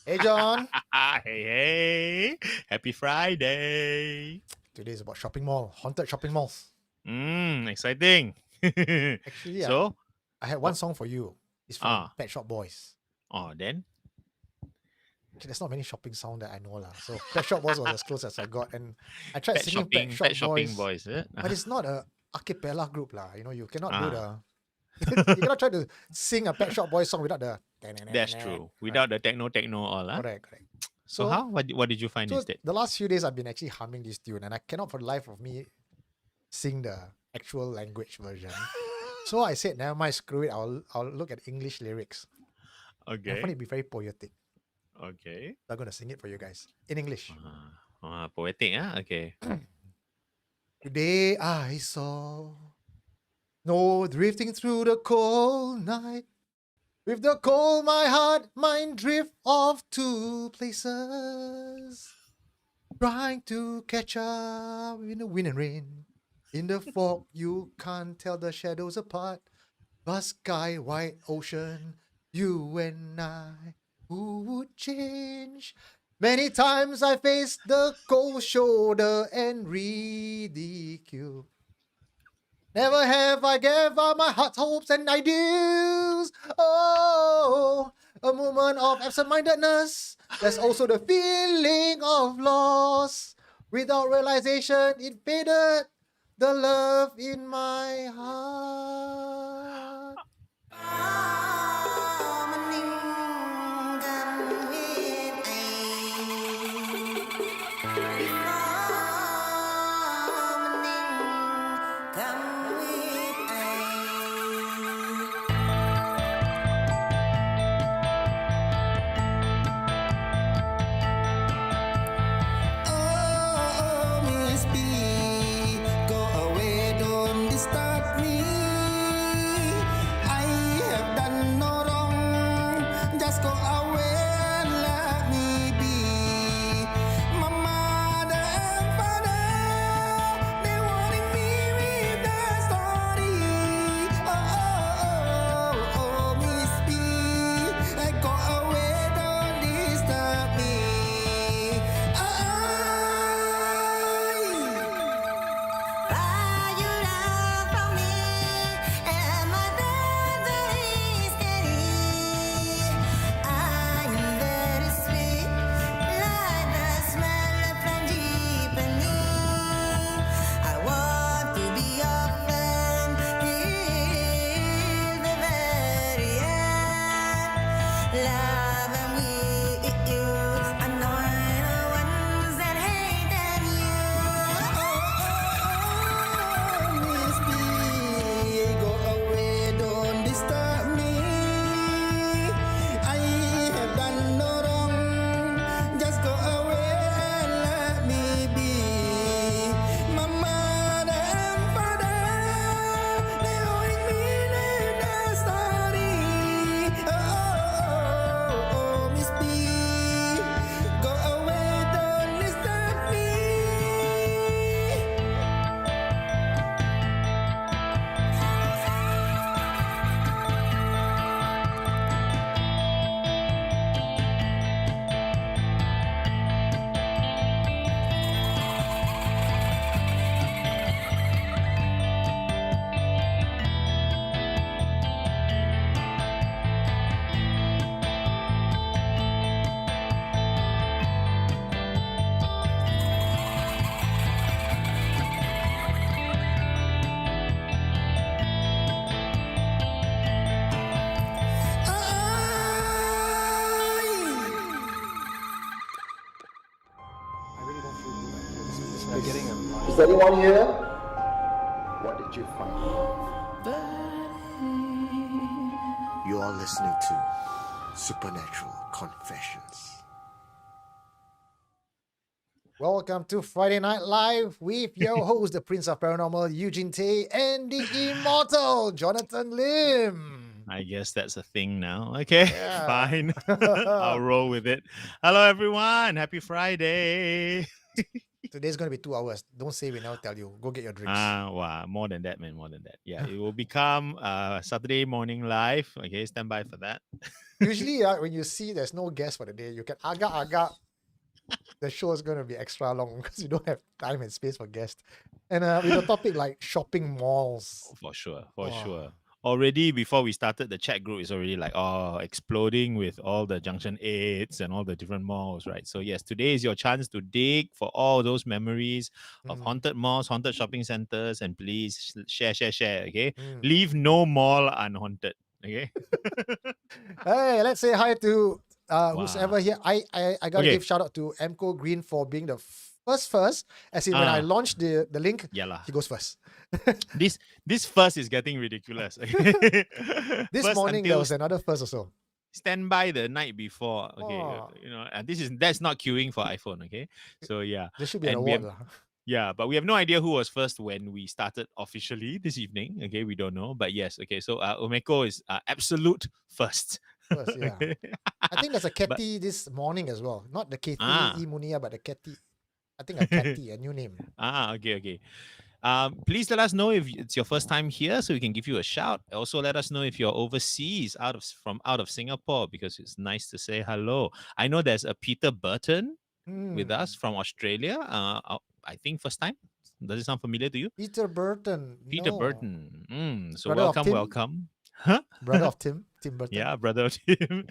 Hey, John. Hey. Happy Friday. Today is about shopping mall, haunted shopping malls. Exciting. Actually, So, I had one what? song for you. It's from Ah, Pet Shop Boys. then? Actually, there's not many shopping songs that I know lah. So Pet Shop Boys was as close as I got, and I tried singing Pet Pet Shop shopping Boys, boys, is it? but it's not a a cappella group lah. You cannot do Ah, the you cannot try to sing a Pet Shop Boys song without the that's true. right. Without the techno all, huh? Correct. So So how? What did you find so instead? the last few days I've been actually humming this tune, and I cannot for the life of me sing the actual language version. So I said, never mind, screw it. I'll look at English lyrics. I find Okay. it be very poetic. Okay. So I'm gonna sing it for you guys in English. Poetic, huh? Okay. Today I saw snow drifting through the cold night. With the cold, my heart, mind drift off to places. Trying to catch up in the wind and rain. In the fog, you can't tell the shadows apart. But sky, white ocean, you and I, who would change? Many times I faced the cold shoulder and ridicule. Never have I gave up my heart, hopes, and ideals. Oh, a moment of absent-mindedness. There's also the feeling of loss. Without realization, it faded. The love in my heart. Is anyone here? What did you find? You are listening to Supernatural Confessions. Welcome to Friday Night Live with your host, the Prince of Paranormal, Eugene Tay, and the immortal Jonathan Lim. I guess that's a thing now. Okay, Yeah. fine. I'll roll with it. Hello, everyone. Happy Friday. Today's gonna be 2 hours. Don't say we never tell you. Go get your drinks. Wow, more than that, man, more than that. Yeah, it will become Saturday morning live. Okay, stand by for that. Usually, when you see there's no guest for the day, you can agak. The show is gonna be extra long because you don't have time and space for guests. And with a topic like shopping malls. For sure, for Oh. sure. Already before we started, the chat group is already like exploding with all the Junction 8s and all the different malls, right? So yes, today is your chance to dig for all those memories of Mm. haunted malls, haunted shopping centers, and please share, okay? Mm. Leave no mall unhaunted, okay? Hey, let's say hi to who's Wow. ever here. I gotta Okay. give shout out to Mco Green for being the first. As in when I Ah. launched the link, Yeah lah. he goes first. This first is getting ridiculous. Okay? This First morning there until was another first also. stand by the night before. Okay, Oh. you know, and that's not queuing for iPhone. Okay, so yeah, There should be an and we award. have, yeah, but we have no idea who was first when we started officially this evening. Okay, we don't know, but yes. Okay, so Omeko is absolute first. First, yeah. I think there's a Ketty this morning as well. Not the Ketty Ah. Munia, but the Ketty. I think a Ketty, a new name. Okay. Please let us know if it's your first time here, so we can give you a shout. Also, let us know if you're overseas, from out of Singapore, because it's nice to say hello. I know there's a Peter Burton with us from Australia. I think first time. Does it sound familiar to you? Peter Burton. Peter No. Burton. So Brother of Tim? welcome. Huh? Brother of Tim Burton. Yeah, brother of Tim.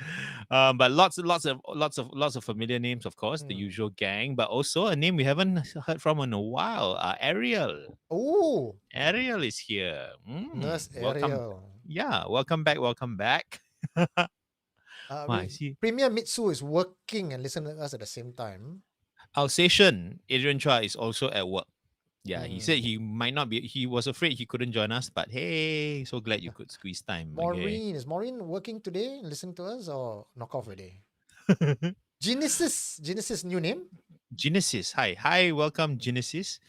But lots of familiar names, of course, the usual gang, but also a name we haven't heard from in a while. Ariel. Oh, Ariel is here. Nurse Welcome. Ariel. Yeah, welcome back. Wow, I see. Premier Mitsu is working and listening to us at the same time. Alsatian, Adrian Chua is also at work. Yeah, he said he might not be. He was afraid he couldn't join us, but hey, so glad you could squeeze time. Maureen, is Maureen working today and listening to us or knock off already? Genesis, new name? Genesis, hi, welcome, Genesis.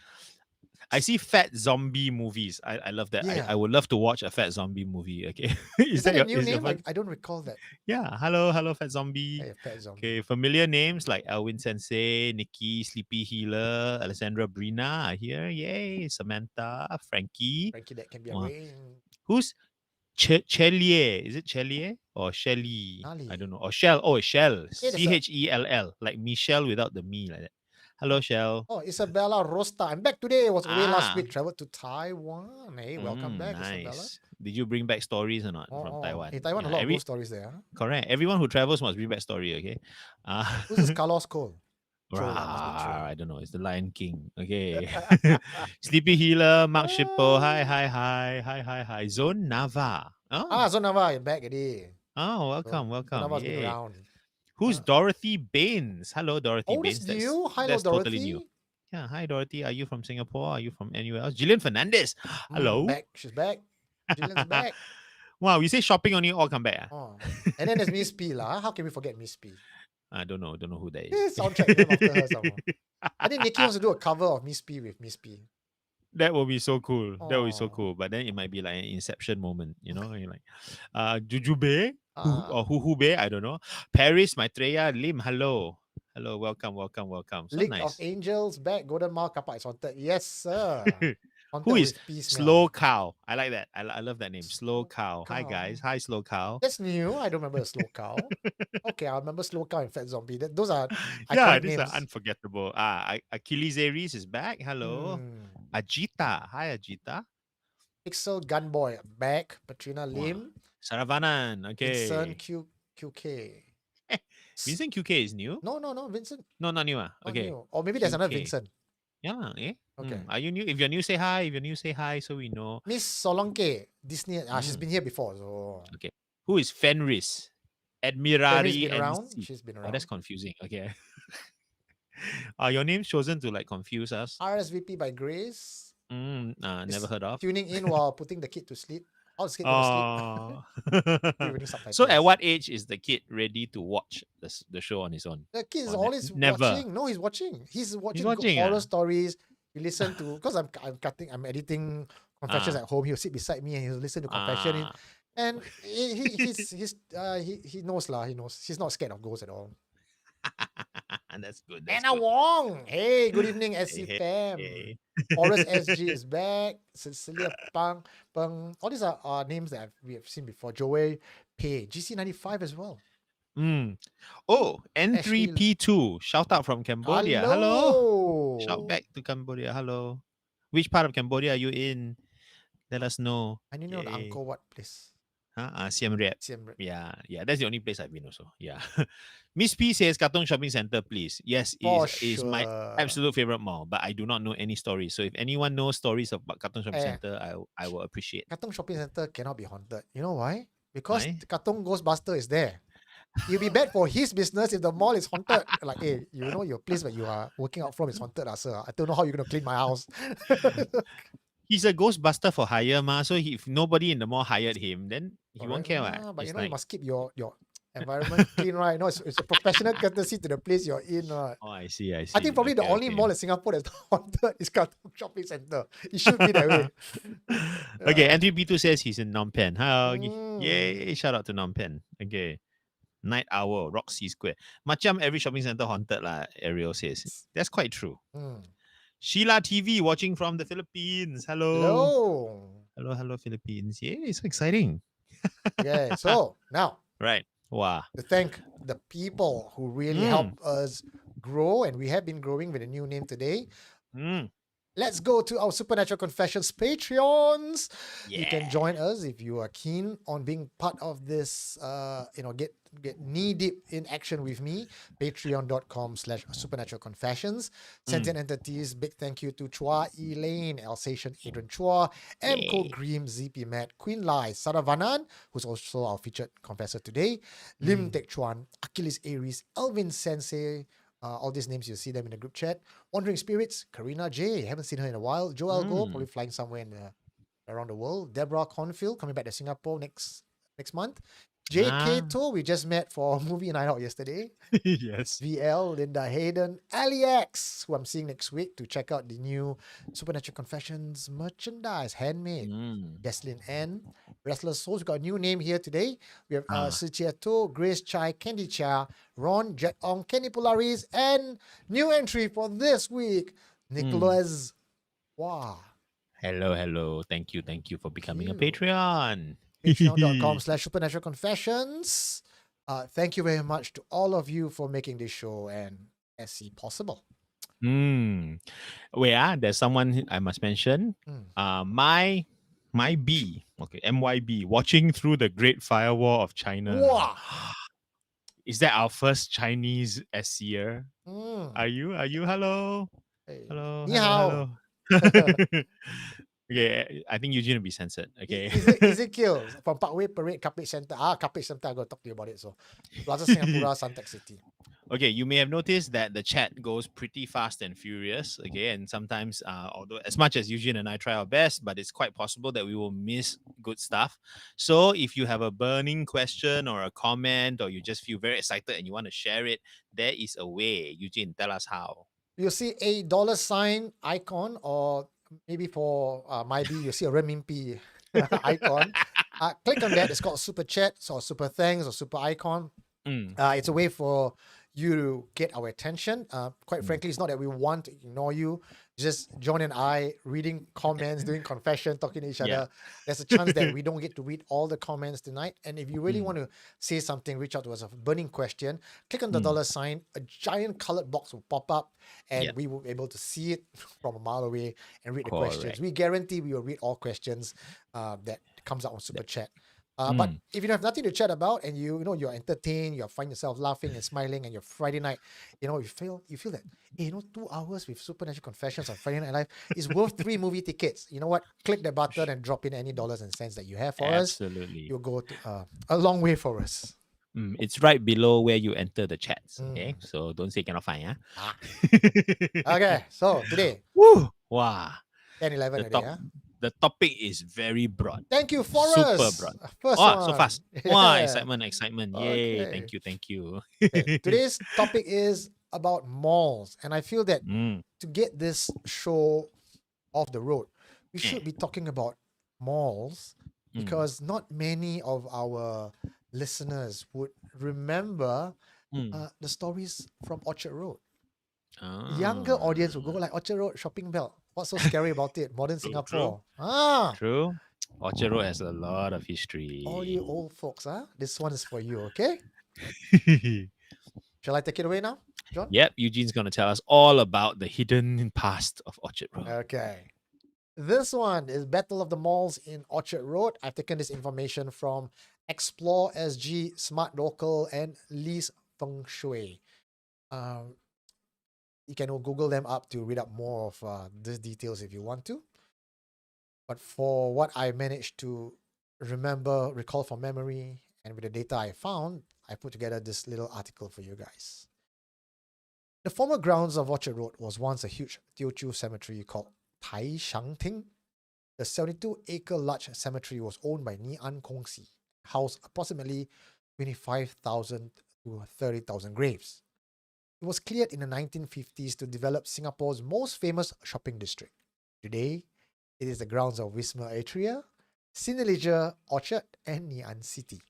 I see fat zombie movies. I love that. Yeah. I would love to watch a fat zombie movie. Okay, Is that a new is your name? first- I don't recall that. Yeah, hello, fat zombie. Hey, Pet Zombie. Okay, familiar names like Elwin Sensei, Nikki, Sleepy Healer, Alessandra Brina are here. Yay, Samantha, Frankie. Frankie, that can be Wow. arranged. Who's Chelier? Is it Chelier or Shelly? Nali. I don't know. Or Shell. Oh, Shell. Hey, there's a- Chell. Like Michelle without the me, like that. Hello, Shell. Oh, Isabella Rosta. I'm back today. I was away last Ah. week. Traveled to Taiwan. Hey, welcome back, Isabella. Nice. Did you bring back stories or not from Taiwan? In Taiwan, Yeah, a lot of ghost stories there. Huh? Correct. Everyone who travels must bring back story, okay? Who's this Carlos Cole? Troll, Rawr, must be troll. I don't know. It's the Lion King. Okay. Sleepy Healer, Mark Shippo. Hi. Zone Nava. Oh, Zonava, you're back already. welcome. Zonava's been Yay. around. Who's Dorothy Baines? Hello, Dorothy Oh, Baines. that's new. Hello, that's Dorothy. totally new. Yeah, hi Dorothy. Are you from Singapore? Are you from anywhere else? Gillian Fernandez. Hello. Back. She's back. Jillian's back. Wow, we say shopping only all come back. Oh. And then there's Miss P lah. How can we forget Miss P? I don't know who that is. Soundtrack name after her somehow. I think Nikki wants to do a cover of Miss P with Miss P. That will be so cool. That will be so Aw. cool. But then it might be like an inception moment, you know? You're like, Jujube Ah. or Huhube, I don't know. Paris, Maitreya, Lim, hello. Hello, welcome. So League nice. of Angels back. Golden Mile Kappa is haunted. Yes, sir. Haunted Who is with P smell. Slow Cow? I like that. I love that name. Slow Slow Cow. Hi Cow. guys. Hi Slow Cow. That's new. I don't remember a Slow Cow. Okay, I remember Slow Cow and Fat Zombie. Those are Yeah, iconic these names. are unforgettable. Achilles Aries is back. Hello. Ajita. Hi Ajita. Pixel Gunboy back. Patrina Lim. Saravanan. Okay. Vincent QK. Vincent QK is new? No, Vincent. No, not new. Not Okay. new. Or maybe there's another QK. Vincent. Yeah, eh? Okay. Are you new? If you're new, say hi. If you're new, say hi so we know. Miss Solanke, Disney. She's been here before. So Who is Fenris? Admirari been around. NC. She's been Oh, around. that's confusing. Okay. Are your names chosen to like confuse us? RSVP by Grace. Never heard of. Tuning in while putting the kid to sleep. How's the kid going to sleep? Oh. Reading subtitles. So at what age is the kid ready to watch the show on his own? The kid is Or always never? watching. No, he's watching. He's watching, watching, horror ah? stories. He listen to because I'm editing confessions Ah. at home. He'll sit beside me and he'll listen to confession. Ah. And he knows lah. He knows he's not scared of ghosts at all. That's good. That's Anna good. Wong. Hey, good evening, Hey, SC hey, fam. hey. Forest SG is back. Cecilia Peng. All these are names that we have seen before. Joey Pei. GC95 as well. Mm. Oh, Ashley. N3P2. Shout out from Cambodia. Hello. Shout Hello. back to Cambodia. Hello. Which part of Cambodia are you in? Let us know. I need to know the Yay. Angkor Wat place. Huh? Siem Reap. Siem Reap. Yeah. That's the only place I've been also. Yeah. Miss P says Katong Shopping Center, please. Yes, For is my sure. absolute favorite mall, but I do not know any stories. So if anyone knows stories about Katong Shopping Eh, Center, I will appreciate. Katong Shopping Center cannot be haunted. You know why? Because Why? the Katong Ghostbuster is there. It'll be bad for his business if the mall is haunted. Like, hey, you know your place where you are working out from is haunted, sir. I don't know how you're gonna clean my house. He's a Ghostbuster for hire, ma. So if nobody in the mall hired him, then he won't Correct care. lah, but It's you know you like, must keep your environment clean, right? You know, it's a professional courtesy to the place you're in, right? oh, I see. I think probably the Okay, only okay. mall in Singapore that's not haunted is Katong Shopping Center. It should be that way. Okay, Yeah. N3P2 says he's in Phnom Penh. Mm. Yay, shout out to Phnom Penh. Okay. Night Owl, Roxy Square. Macam every shopping center haunted lah, Ariel says. That's quite true. Mm. Sheila TV watching from the Philippines. Hello. Hello. Hello, Philippines. Yay, so exciting. Okay, so now Right. Wow. to thank the people who really help us grow, and we have been growing with a new name today. Mm. Let's go to our Supernatural Confessions Patreons. Yeah. You can join us if you are keen on being part of this, get knee deep in action with me. Patreon.com/Supernatural Confessions. Sentient Entities, big thank you to Chua Elaine, Alsatian Adrian Chua, Mco Yay. Grimm, ZP Matt, Queen Lai, Saravanan, who's also our featured confessor today, Lim Tek Chuan, Achilles Aries, Elvin Sensei. All these names, you'll see them in the group chat. Wandering Spirits, Karina J. Haven't seen her in a while. Joel Go, probably flying somewhere around the world. Deborah Confield, coming back to Singapore next month. J.K. To, we just met for movie night out yesterday. Yes. VL, Linda Hayden, Ali X, who I'm seeing next week to check out the new Supernatural Confessions merchandise, handmade. Deslin N, Restless Souls. We've got a new name here today. We have Si Chia To, Grace Chai, Candy Chia, Ron, Jet Ong, Kenny Polaris, and new entry for this week, Nicholas. Wow. Hello. Thank you for becoming a you. Patreon. Patreon.com/Supernatural Confessions. Thank you very much to all of you for making this show and SC possible. There's someone I must mention. My B, okay, MYB, watching through the Great Firewall of China. Wow. Is that our first Chinese SCer? Are you? Hello? Hey. Hello? Ni hao. Hello? Okay, I think Eugene will be censored. Okay. Ezekiel from Parkway Parade Cuppage Center. Cuppage Center, I'm going to talk to you about it. So, Plaza Singapura, Suntec City. Okay, you may have noticed that the chat goes pretty fast and furious. Okay, and sometimes, although as much as Eugene and I try our best, but it's quite possible that we will miss good stuff. So if you have a burning question or a comment, or you just feel very excited and you want to share it, there is a way. Eugene, tell us how. You'll see a $ icon, or maybe for maybe you'll see a renminbi icon. Click on that. It's called Super Chat or Super Thanks or Super Icon. It's a way for you to get our attention. Quite frankly, it's not that we want to ignore you. Just John and I reading comments, doing confession, talking to each other. There's a chance that we don't get to read all the comments tonight. And if you really want to say something, reach out to us, a burning question, click on the $, a giant colored box will pop up, and we will be able to see it from a mile away and read the questions. We guarantee we will read all questions that comes out on Super Chat. But if you have nothing to chat about, and you're entertained, you find yourself laughing and smiling, and your Friday night, you feel that 2 hours with Supernatural Confessions on Friday Night Live is worth 3 movie tickets. You know what? Click the button and drop in any dollars and cents that you have for us. Absolutely. You'll go to a long way for us. It's right below where you enter the chats. Okay, so don't say cannot find. Okay, so today, woo, wow, 10-11 a day. The topic is very broad. Thank you, Forrest. Super broad. First so one. fast. Wow, excitement. Yay. Okay. Thank you. Okay. Today's topic is about malls. And I feel that to get this show off the road, we should be talking about malls, because not many of our listeners would remember the stories from Orchard Road. Ah, Younger audience will go like Orchard Road shopping belt. What's so scary about it? Modern True, Singapore. Ah, True. Orchard Road has a lot of history. all you old folks, this one is for you, okay? Shall I take it away now, John? Yep, Eugene's going to tell us all about the hidden past of Orchard Road. Okay. This one is Battle of the Malls in Orchard Road. I've taken this information from Explore SG, Smart Local, and Lee's Feng Shui. You can Google them up to read up more of these details if you want to. But for what I managed to recall from memory, and with the data I found, I put together this little article for you guys. The former grounds of Orchard Road was once a huge Teochew cemetery called Tai Shang Ting. The 72-acre large cemetery was owned by Ni An Kong Si, housed approximately 25,000 to 30,000 graves. It was cleared in the 1950s to develop Singapore's most famous shopping district. Today, it is the grounds of Wisma Atria, Cineleisure Orchard, and Ngee Ann City.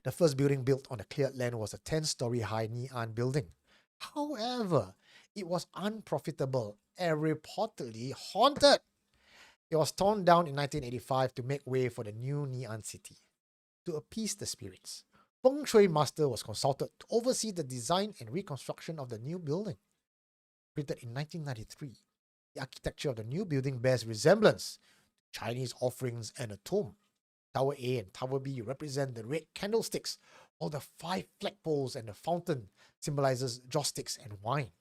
The first building built on the cleared land was a 10-story high Ngee Ann building. However, it was unprofitable and reportedly haunted. It was torn down in 1985 to make way for the new Ngee Ann City. To appease the spirits, Feng Shui master was consulted to oversee the design and reconstruction of the new building. Created in 1993, the architecture of the new building bears resemblance to Chinese offerings and a tomb. Tower A and Tower B represent the red candlesticks, while the 5 flagpoles and the fountain symbolizes joss sticks and wine.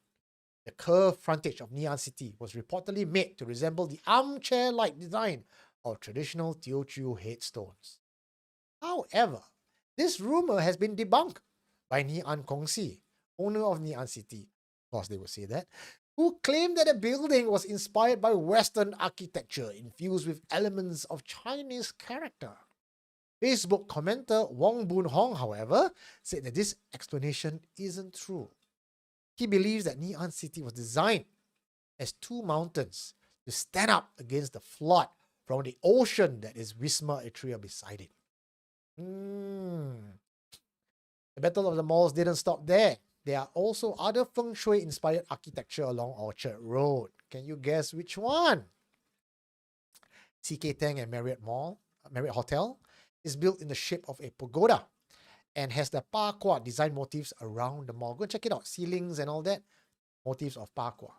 The curved frontage of Ngee Ann City was reportedly made to resemble the armchair-like design of traditional Teochew headstones. However, this rumor has been debunked by Ni An Kong Si, owner of Ngee Ann City, of course they will say that, who claimed that the building was inspired by Western architecture infused with elements of Chinese character. Facebook commenter Wong Boon Hong, however, said that this explanation isn't true. He believes that Ngee Ann City was designed as 2 mountains to stand up against the flood from the ocean that is Wisma Atria beside it. The Battle of the Malls didn't stop there. There are also other Feng Shui-inspired architecture along Orchard Road. Can you guess which one? CK Tang and Marriott Hotel is built in the shape of a pagoda and has the Pa Kwa design motifs around the mall. Go and check it out. Ceilings and all that. Motifs of Pa Kwa.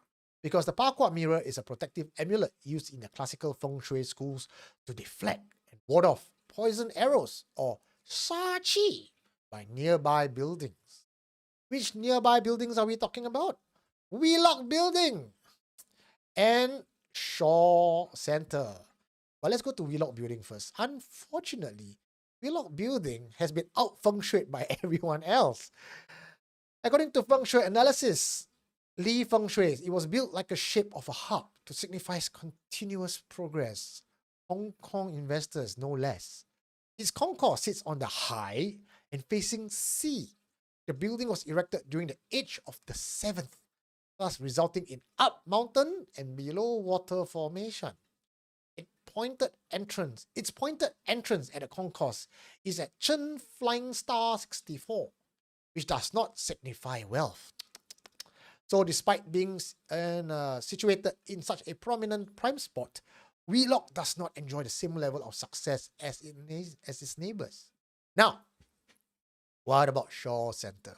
Because the Pa Kwa mirror is a protective amulet used in the classical Feng Shui schools to deflect and ward off poison arrows or Sha Qi by nearby buildings. Which nearby buildings are we talking about? Wheelock Building and Shaw Centre. But let's go to Wheelock Building first. Unfortunately, Wheelock Building has been out feng shuied by everyone else. According to Feng Shui analysis, Lee Feng Shui, it was built like a shape of a hub to signify continuous progress. Hong Kong investors, no less. Its concourse sits on the high and facing sea. The building was erected during the age of the 7th, thus resulting in up mountain and below water formation. Its pointed entrance at the concourse is at Chen Flying Star 64, which does not signify wealth. So despite being situated in such a prominent prime spot, Wheelock does not enjoy the same level of success as its neighbors. Now, what about Shaw Centre?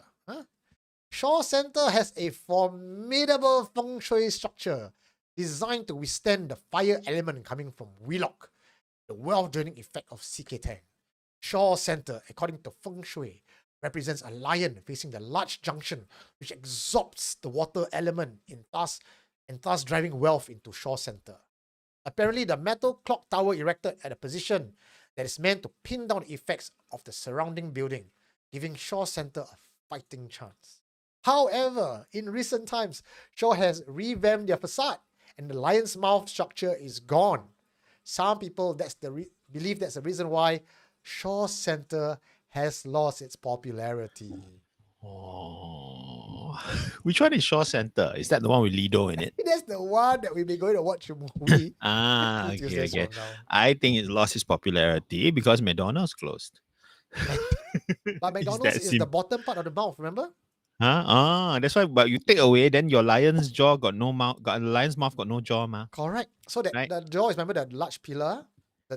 Shaw Centre has a formidable feng shui structure designed to withstand the fire element coming from Wheelock, the wealth-draining effect of CK Tang. Shaw Centre, according to feng shui, represents a lion facing the large junction, which absorbs the water element and thus driving wealth into Shaw Centre. Apparently, the metal clock tower erected at a position that is meant to pin down the effects of the surrounding building, giving Shaw Centre a fighting chance. However, in recent times, Shaw has revamped their facade and the lion's mouth structure is gone. Some people believe that's the reason why Shaw Centre has lost its popularity. Oh, which one is Shaw Centre? Is that the one with Lido in it? That's the one that we'll be going to watch a movie. Okay. Tuesdays from now. I think it lost its popularity because McDonald's closed. But Is McDonald's that is the sim? bottom part of the mouth, remember? Huh? Ah, that's why. But you take away, then your lion's jaw got no mouth. Got lion's mouth got no jaw, ma. Correct. So that Right? the jaw is, remember that large pillar,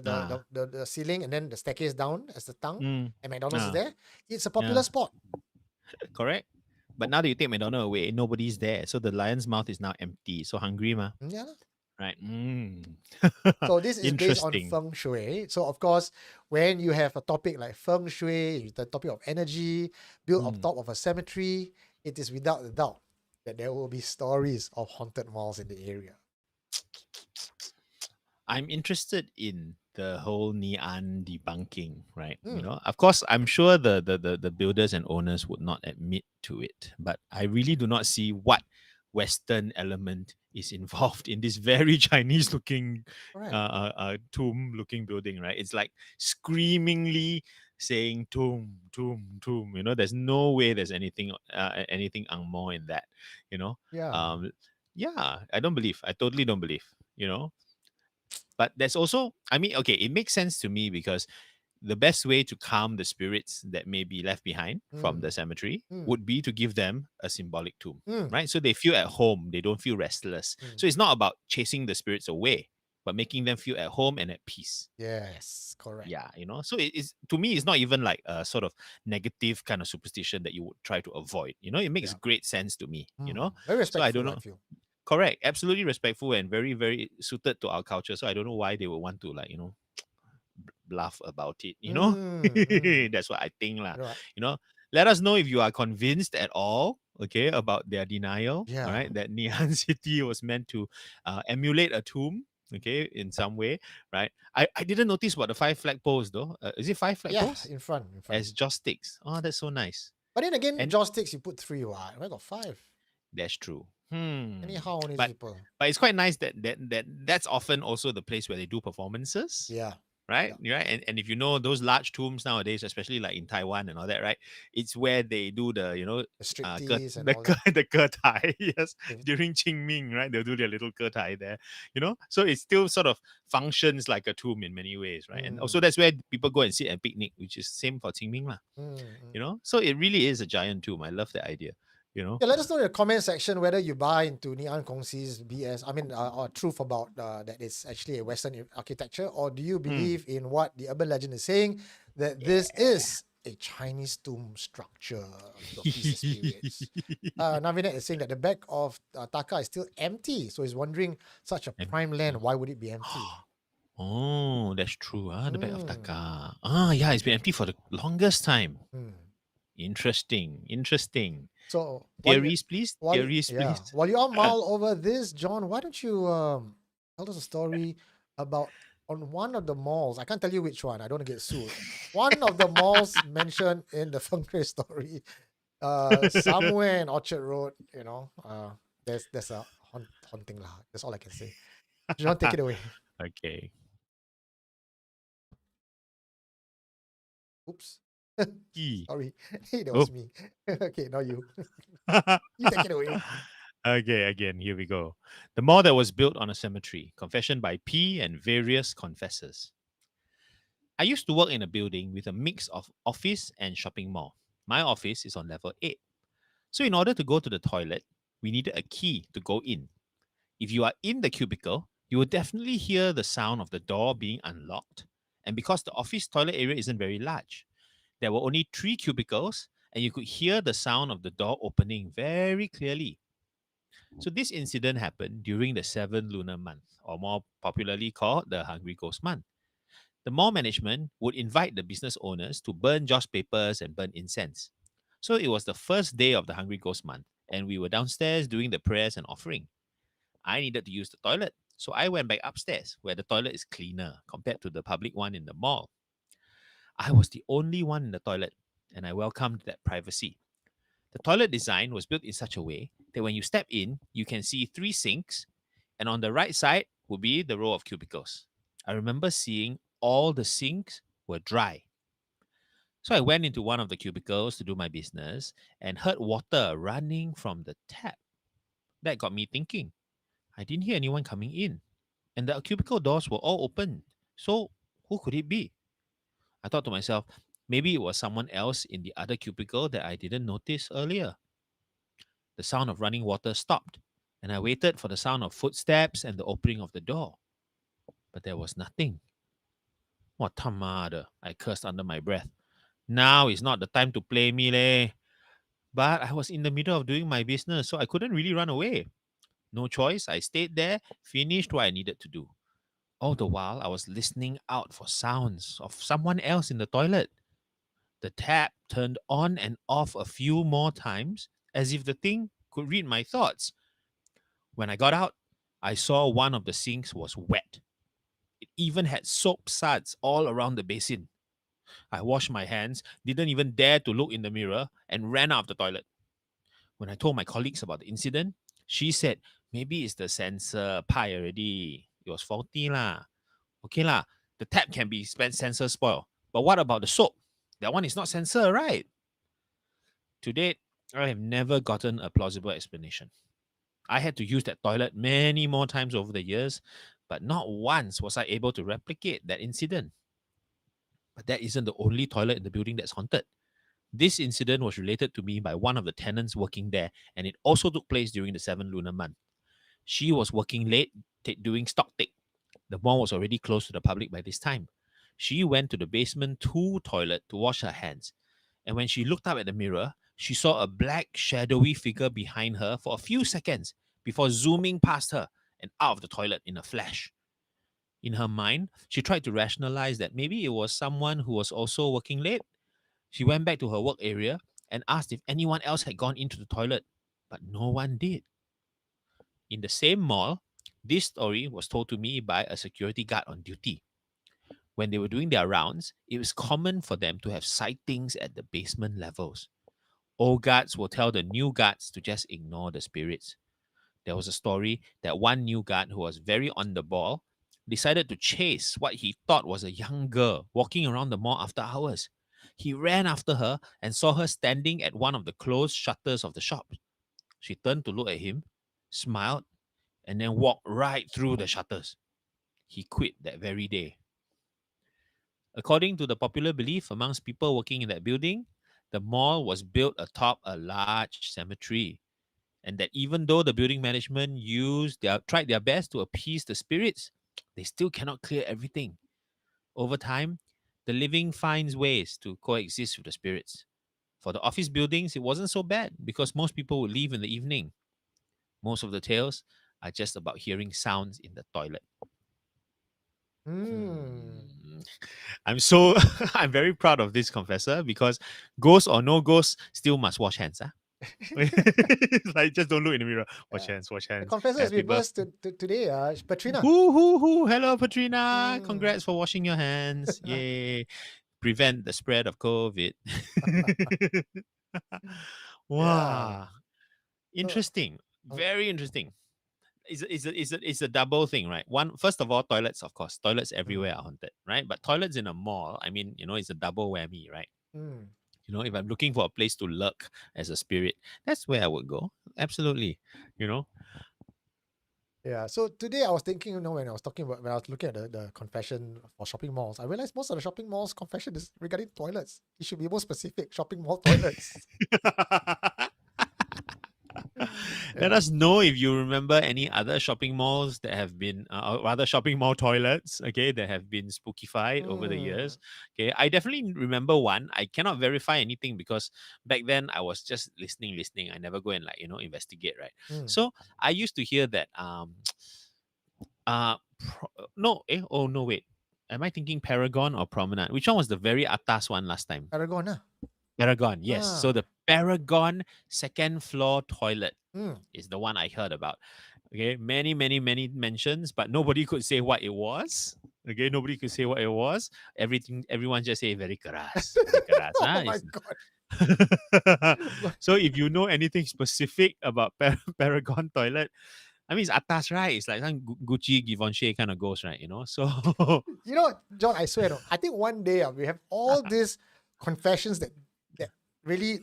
Ah. the ceiling, and then the staircase down as the tongue, Mm. and McDonald's is Ah. there. It's a Yeah. popular spot. Correct. But now that you take McDonald away, nobody's there. So the lion's mouth is now empty. So hungry, ma. Yeah. Lah. Right. Mm. So this is based on Interesting. Feng Shui. So of course, when you have a topic like Feng Shui, the topic of energy built on Mm. top of a cemetery, it is without a doubt that there will be stories of haunted malls in the area. I'm interested in the whole Nian debunking, right? You Mm, know, of course, I'm sure the builders and owners would not admit to it, but I really do not see what Western element is involved in this very Chinese looking correct. tomb looking building, right? It's like screamingly saying tomb, tomb, tomb. You know, there's no way there's anything angmo in that. You know, Yeah. um, yeah, I don't believe. I totally don't believe. You know, but there's also, I mean, okay, it makes sense to me because the best way to calm the spirits that may be left behind from Mm, the cemetery mm, would be to give them a symbolic tomb, mm, right? So they feel at home, they don't feel restless. mm. So it's not about chasing the spirits away, but making them feel at home and at peace. Yes, correct. Yeah, you know, so it is, to me, it's not even like a sort of negative kind of superstition that you would try to avoid. You know, it makes Yeah. great sense to me, you know. Very So I don't respectful, I know. feel. Correct, absolutely respectful and very, very suited to our culture. So I don't know why they would want to, like, you know, bluff about it, you know. Mm, mm. That's what I think lah. You know what? You know, let us know if you are convinced at all, okay, about their denial. All Yeah. right, that Nian City was meant to emulate a tomb, okay, in some way, right? I didn't notice about the five flag poles though. Is it five flag Yeah, poles in front, in front. as joysticks? Oh, that's so nice. But then again, And joysticks you put three, what? I got five. that's true. Anyhow, only But people. it's quite nice that's often also the place where they do performances, Yeah. right? Right. And if you know those large tombs nowadays, especially like in Taiwan and all that, right? It's where they do the, you know, The striptease and all the that. the tai, yes, If- during Qingming, right? They'll do their little tai there, you know. So it still sort of functions like a tomb in many ways, right? And also Mm, that's where people go and sit and picnic, which is same for Qingming, lah. mm. You know. So it really is a giant tomb. I love that idea. You know. Yeah, let us know in the comment section whether you buy into Nian Kongxi's BS. I mean, or truth about that it's actually a Western architecture, or do you Mm. believe in what the urban legend is saying that this is a Chinese tomb structure to appease the spirits? Navinet is saying that the back of Taka is still empty, so he's wondering, such a prime land, why would it be empty? Oh, that's true. The back of Mm, Taka. Yeah, it's been empty for the longest time. mm. Interesting. So Theories, please. Theories, yeah, please. while you all mull over this, John, why don't you tell us a story about on one of the malls? I can't tell you which one. I don't want to get sued. One of the malls mentioned in the Feng Shui story, somewhere in Orchard Road. You know, there's a haunting lah. That's all I can say. John, take it away. Okay. Oops. Yee. Sorry. Hey, that Oh. was me. Okay, now you. You take it away. Okay, again, here we go. The mall that was built on a cemetery, confession by P and various confessors. I used to work in a building with a mix of office and shopping mall. My office is on level 8. So, in order to go to the toilet, we needed a key to go in. If you are in the cubicle, you will definitely hear the sound of the door being unlocked. And because the office toilet area isn't very large, there were only 3 cubicles, and you could hear the sound of the door opening very clearly. So, this incident happened during the 7th lunar month, or more popularly called the Hungry Ghost Month. The mall management would invite the business owners to burn joss papers and burn incense. So, it was the first day of the Hungry Ghost Month, and we were downstairs doing the prayers and offering. I needed to use the toilet, so I went back upstairs where the toilet is cleaner compared to the public one in the mall. I was the only one in the toilet, and I welcomed that privacy. The toilet design was built in such a way that when you step in, you can see 3 sinks, and on the right side would be the row of cubicles. I remember seeing all the sinks were dry. So I went into one of the cubicles to do my business and heard water running from the tap. That got me thinking. I didn't hear anyone coming in, and the cubicle doors were all open. So who could it be? I thought to myself, Maybe it was someone else in the other cubicle that I didn't notice earlier. The sound of running water stopped, and I waited for the sound of footsteps and the opening of the door. But there was nothing. What tamada, I cursed under my breath. Now is not the time to play me, leh. But I was in the middle of doing my business, so I couldn't really run away. No choice, I stayed there, finished what I needed to do. All the while, I was listening out for sounds of someone else in the toilet. The tap turned on and off a few more times, as if the thing could read my thoughts. When I got out, I saw one of the sinks was wet. It even had soap suds all around the basin. I washed my hands, didn't even dare to look in the mirror, and ran out of the toilet. When I told my colleagues about the incident, she said, maybe it's the sensor pie already. It was faulty lah. Okay lah, the tap can be sensor spoil. But what about the soap? That one is not sensor, right? To date, I have never gotten a plausible explanation. I had to use that toilet many more times over the years, but not once was I able to replicate that incident. But that isn't the only toilet in the building that's haunted. This incident was related to me by one of the tenants working there, and it also took place during the 7 lunar month. She was working late doing stock take. The mall was already closed to the public by this time. She went to the basement 2 toilet to wash her hands. And when she looked up at the mirror, she saw a black, shadowy figure behind her for a few seconds before zooming past her and out of the toilet in a flash. In her mind, she tried to rationalize that maybe it was someone who was also working late. She went back to her work area and asked if anyone else had gone into the toilet, but no one did. In the same mall, this story was told to me by a security guard on duty. When they were doing their rounds, it was common for them to have sightings at the basement levels. Old guards will tell the new guards to just ignore the spirits. There was a story that one new guard who was very on the ball decided to chase what he thought was a young girl walking around the mall after hours. He ran after her and saw her standing at one of the closed shutters of the shop. She turned to look at him, smiled, and then walked right through the shutters. He quit that very day. According to the popular belief amongst people working in that building, the mall was built atop a large cemetery, and that even though the building management tried their best to appease the spirits, they still cannot clear everything. Over time, the living finds ways to coexist with the spirits. For the office buildings, it wasn't so bad because most people would leave in the evening. Most of the tales are just about hearing sounds in the toilet. I'm so I'm very proud of this confessor because ghost or no ghost, still must wash hands. Like just don't look in the mirror. Wash hands, wash The hands. confessor is Happy with us today, Patrina. Woo. Hello, Patrina. Congrats for washing your hands. Yay. Prevent the spread of COVID. Wow. Interesting. Very interesting. It's a double thing, right? One, first of all, toilets, of course. Toilets everywhere are haunted, right? But toilets in a mall, I mean, it's a double whammy, right? If I'm looking for a place to lurk as a spirit, that's where I would go. Absolutely. Yeah. So today I was thinking, when I was looking at the confession for shopping malls, I realized most of the shopping malls confession is regarding toilets. It should be more specific. Shopping mall toilets. Let us know if you remember any other shopping malls that have been, or rather shopping mall toilets, okay, that have been spookified over the years. Okay, I definitely remember one. I cannot verify anything because back then I was just listening. I never go and investigate, right? So I used to hear that no, wait. Am I thinking Paragon or Promenade? Which one was the very atas one last time? Paragon, Paragon, yes. So the Paragon second floor toilet is the one I heard about. Okay, many mentions, but nobody could say what it was. Okay, nobody could say what it was. Everyone just say very keras. Very keras. Oh my god. So if you know anything specific about Paragon toilet, I mean, it's atas, right? It's like some Gucci, Givenchy kind of goes, right? So John, I swear, I think one day we have all these confessions that really,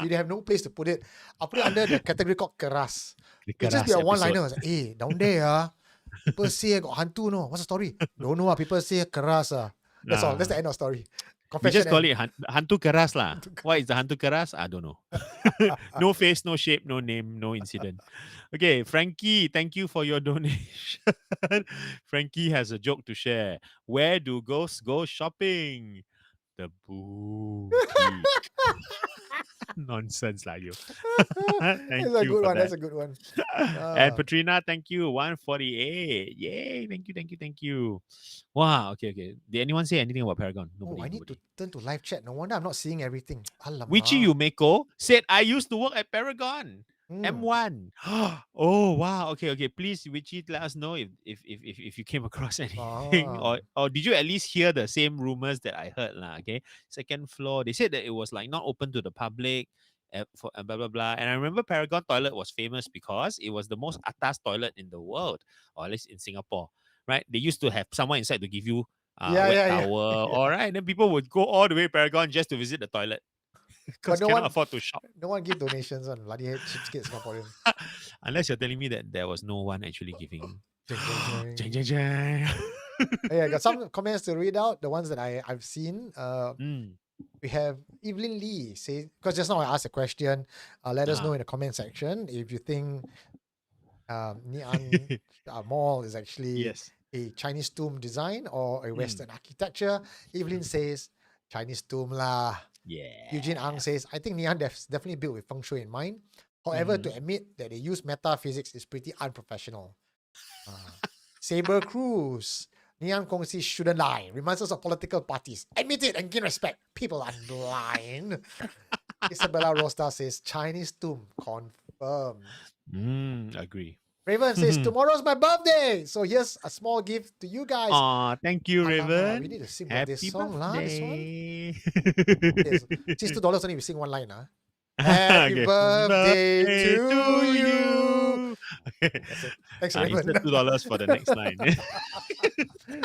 we have no place to put it. I'll put it under the category called keras. It'll just be a one-liner. Like, hey, down there, people say got hantu, no? What's the story? Don't know. People say keras. That's all. That's the end of the story. We just Confession call end. it Hantu Keras lah. What is the Hantu Keras? I don't know. No face, no shape, no name, no incident. Okay, Frankie, thank you for your donation. Frankie has a joke to share. Where do ghosts go shopping? The boutique. Nonsense lah you. Thank That's a you good for one. that. That's a good one. And Patrina, thank you. 148. Yay. Thank you. Wow. Okay. Did anyone say anything about Paragon? Nobody. I need to turn to live chat. No wonder I'm not seeing everything. Wichi Alamak. Yumeko said, I used to work at Paragon. Hmm. M1. Oh wow. Okay. Please, Wichi, let us know if you came across anything. Or did you at least hear the same rumors that I heard? Okay. Second floor. They said that it was like not open to the public. For blah blah blah. And I remember Paragon toilet was famous because it was the most atas toilet in the world, or at least in Singapore. Right? They used to have someone inside to give you wet towel. All right. And then people would go all the way Paragon just to visit the toilet. Because cannot afford to shop. No one give donations on bloody cheapskate Singaporean. Unless you're telling me that there was no one actually giving. Jeng. Jeng. I got some comments to read out. The ones that I've seen. We have Evelyn Lee say, because just now I asked a question. Let us know in the comment section if you think Ngee Ann Mall is actually a Chinese tomb design or a Western architecture. Evelyn says Chinese tomb lah. Yeah. Eugene Ang says, I think Ngee Ann definitely built with Feng Shui in mind. However, to admit that they use metaphysics is pretty unprofessional. Saber Cruz. Ngee Ann Kongsi shouldn't lie. Reminds us of political parties. Admit it and gain respect. People are blind. Isabella Rosta says, Chinese tomb. Confirmed. Agree. Raven says, tomorrow's my birthday. So here's a small gift to you guys. Aw, thank you, Raven. We need to sing Happy this song. This one. birthday. Since $2 only, we sing one line. Happy birthday to you. That's it. Thanks, Raven. Instead $2 for the next line.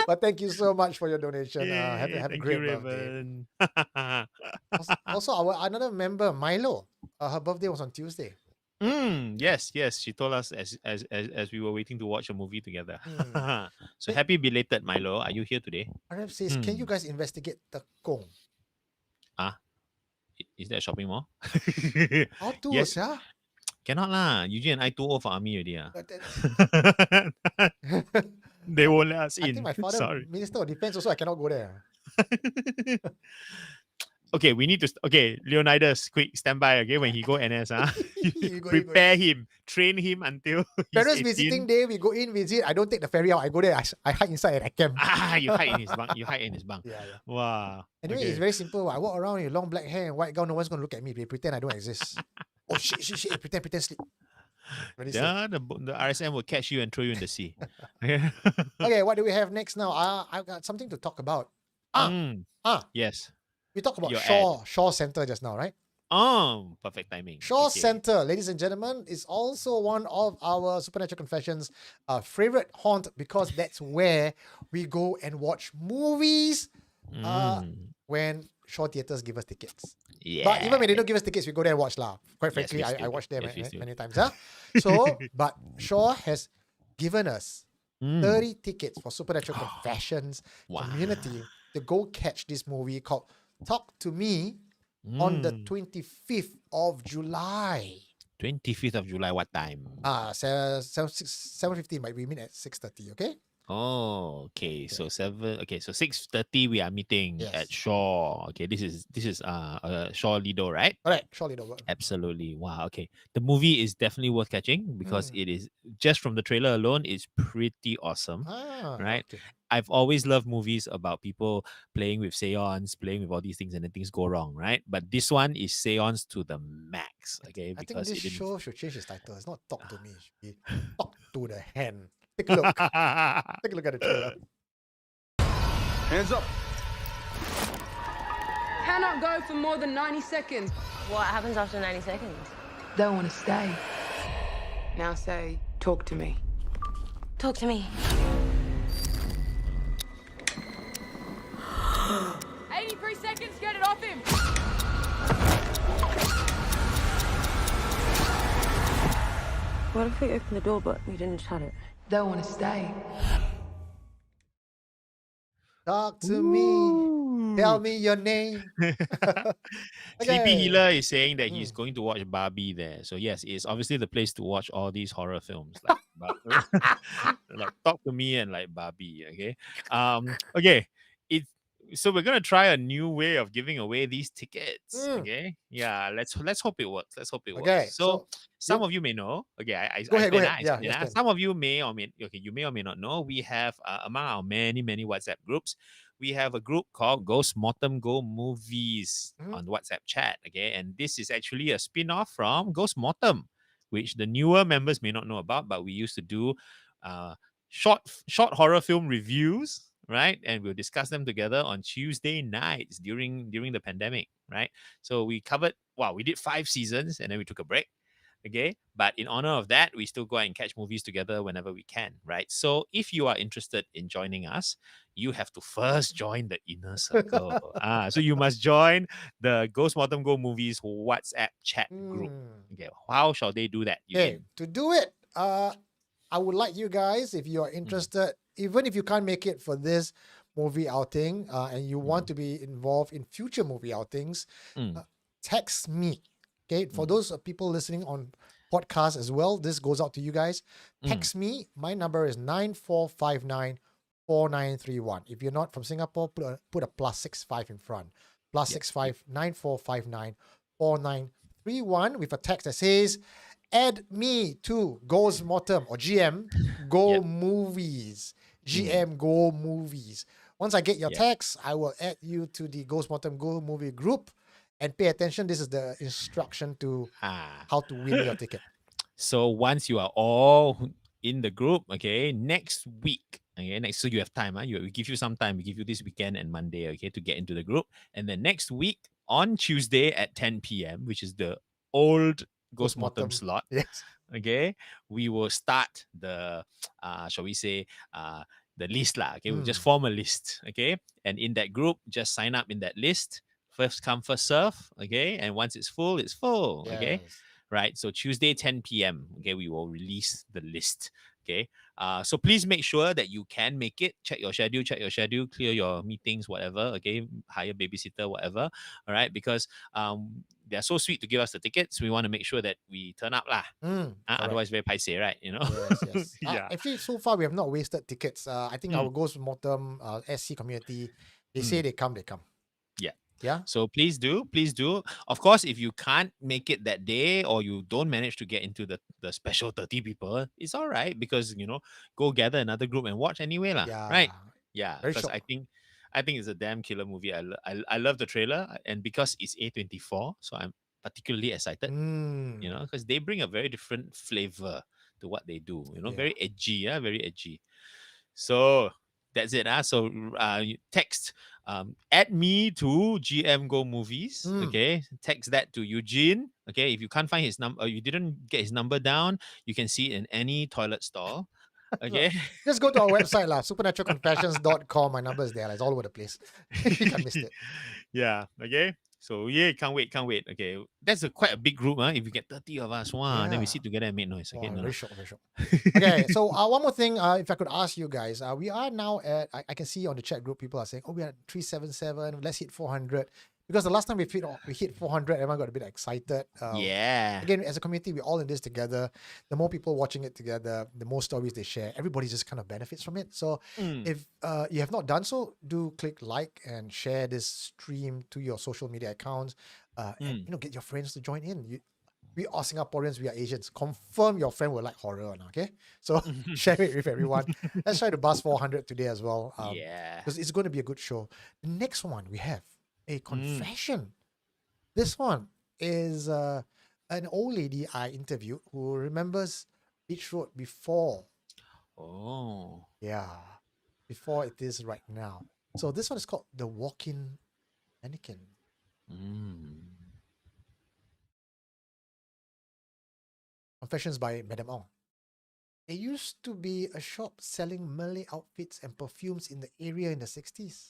But thank you so much for your donation. Have a Thank great you, birthday. Raven. Also, our another member, Milo, her birthday was on Tuesday. Yes. She told us as we were waiting to watch a movie together. So happy belated, Milo. Are you here today? RF says, can you guys investigate Tekong? Is that a shopping mall? How to, Yes. yeah? Cannot lah. Eugene and I too old for army already. They won't let us in. I think my father, Sorry. Minister of Defense, also I cannot go there. Okay, we need to. Leonidas, quick, stand by. Okay, when he go NS, You go, prepare him, train him until he's Parents 18. visiting day, we go in, visit. I don't take the ferry out. I go there. I hide inside at a camp. You hide in his bunk. Yeah. Wow. Anyway, it's very simple. I walk around with long black hair and white gown. No one's going to look at me. They pretend I don't exist. Oh, shit. Pretend sleep. Very safe. Yeah, the RSM will catch you and throw you in the sea. Okay, what do we have next now? I've got something to talk about. Yes. We talked about Your Shaw Center just now, right? Oh, perfect timing. Shaw Okay. Center, ladies and gentlemen, is also one of our Supernatural Confessions' favorite haunt because that's where we go and watch movies when Shaw Theatres give us tickets. Yeah. But even when they don't give us tickets, we go there and watch lah. Quite frankly, we still I do. watched there Yes, we still many times. So, but Shaw has given us 30 tickets for Supernatural Confessions community to go catch this movie called Talk to Me on the 25th of July. 25th of July, what time? 7:15, but we meet at 6:30, okay? Oh, okay. So 6:30 we are meeting at Shaw. Okay, this is Shaw Lido, right? Alright, Shaw Lido. Absolutely. Wow. Okay. The movie is definitely worth catching because it is just from the trailer alone, it's pretty awesome. Right? Okay. I've always loved movies about people playing with seance, playing with all these things, and then things go wrong, right? But this one is seance to the max. Okay. I think Because this it didn't... show should change its title. It's not Talk to Me, it should be Talk to the Hand. Take a look. Take a look at the trailer. Hands up. Cannot go for more than 90 seconds. What happens after 90 seconds? Don't want to stay. Now say, talk to me. Talk to me. 83 seconds, get it off him. What if we opened the door but we didn't shut it? Don't want to stay. Talk to me. Tell me your name. Sleepy Okay. Healer is saying that he's Mm. going to watch Barbie there. So yes, it's obviously the place to watch all these horror films. Like, like talk to me and like Barbie. Okay. Okay. It. So we're gonna try a new way of giving away these tickets. Mm. Okay. Yeah. Let's hope it works. Let's hope it works. Okay. So So some you of you may know. Okay. go I ahead. Go explain. ahead. I Yeah. explain. Yes, Ben. Some of you may or may. Okay. You may or may not know. We have among our many WhatsApp groups, we have a group called Ghost Mortem Go Movies Mhm. on WhatsApp chat. Okay, and this is actually a spin-off from Ghost Mortem, which the newer members may not know about, but we used to do uh, short horror film reviews, right? And we'll discuss them together on Tuesday nights during the pandemic, right? So we covered, wow, we did 5 seasons and then we took a break. Okay, but in honor of that, we still go out and catch movies together whenever we can, right? So if you are interested in joining us, you have to first join the inner circle. So you must join the Ghost Bottom Go Movies WhatsApp chat group. Mm. Okay, how shall they do that, Okay. Eugene? To do it, I would like you guys, if you are interested, even if you can't make it for this movie outing, and you want to be involved in future movie outings, Mm, text me. Okay, for mm, those people listening on podcast as well, this goes out to you guys. mm. Text me. My number is 9459 4931. If you're not from Singapore, put a +65 in front. Plus Yep, six five 9459 4931 with a text that says, add me to Go's Mortem or GM Go Yep. Movies. Mm, GM Go Movies. Once I get your yep. text, I will add you to the Ghost Mortem Go Movie group. And pay attention, this is the instruction to Ah. how to win your ticket. So once you are all in the group, okay, next week, okay, so you have time, we give you some time. We give you this weekend and Monday, okay, to get into the group, and then next week on Tuesday at 10 p.m., which is the old Ghost Ghost Mortem Mortem. slot, Yes. okay, we will start the, shall we say, the list lah. Okay, we'll just form a list, okay, and in that group, just sign up in that list. First come, first serve, okay, and once it's full, okay. Yes. Right, so Tuesday 10 p.m. Okay, we will release the list. Okay, so please make sure that you can make it. Check your schedule, clear your meetings, whatever. Okay, hire babysitter, whatever. All right, because they're so sweet to give us the tickets. We want to make sure that we turn up lah. Correct. Otherwise, very paiseh, right? You know. Yes, yes. Yeah. Actually, so far we have not wasted tickets. I think our Mm, Ghost Mortem SC community, they say mm. they come, they come. Yeah. Yeah. So please do. Of course, if you can't make it that day or you don't manage to get into the special 30 people, it's all right because go gather another group and watch anyway lah. Yeah. Right? Yeah, Very because short. I think it's a damn killer movie. I love the trailer, and because it's A24, so I'm particularly excited. Mm. Because they bring a very different flavor to what they do. Yeah. Very edgy. Yeah, very edgy. So that's it. So you text add me to GM Go Movies. Okay. Text that to Eugene. Okay. If you can't find his number, you didn't get his number down, you can see it in any toilet stall. Okay. Just go to our website, supernaturalconfessions.com. My number is there. It's all over the place. You can't miss it. Yeah. Okay. So yeah, can't wait. Okay. That's quite a big group, huh? If you get 30 of us, wow, and then we Yeah. sit together and make noise. Okay. Wow, No, very no. short, very short. Okay, so one more thing, if I could ask you guys, we are now at, I can see on the chat group, people are saying, oh, we are at 377, let's hit 400. Because the last time we hit 400, everyone got a bit excited. Yeah. Again, as a community, we're all in this together. The more people watching it together, the more stories they share. Everybody just kind of benefits from it. So if you have not done so, do click like and share this stream to your social media accounts. And get your friends to join in. We are Singaporeans, we are Asians. Confirm your friend will like horror, okay? So share it with everyone. Let's try to buzz 400 today as well. Yeah. Because it's going to be a good show. The next one, we have a confession. This one is an old lady I interviewed who remembers Beach Road before. Oh. Yeah, before it is right now. So this one is called The Walk-in Mannequin. Confessions by Madame Ong. There used to be a shop selling Malay outfits and perfumes in the area in the 60s.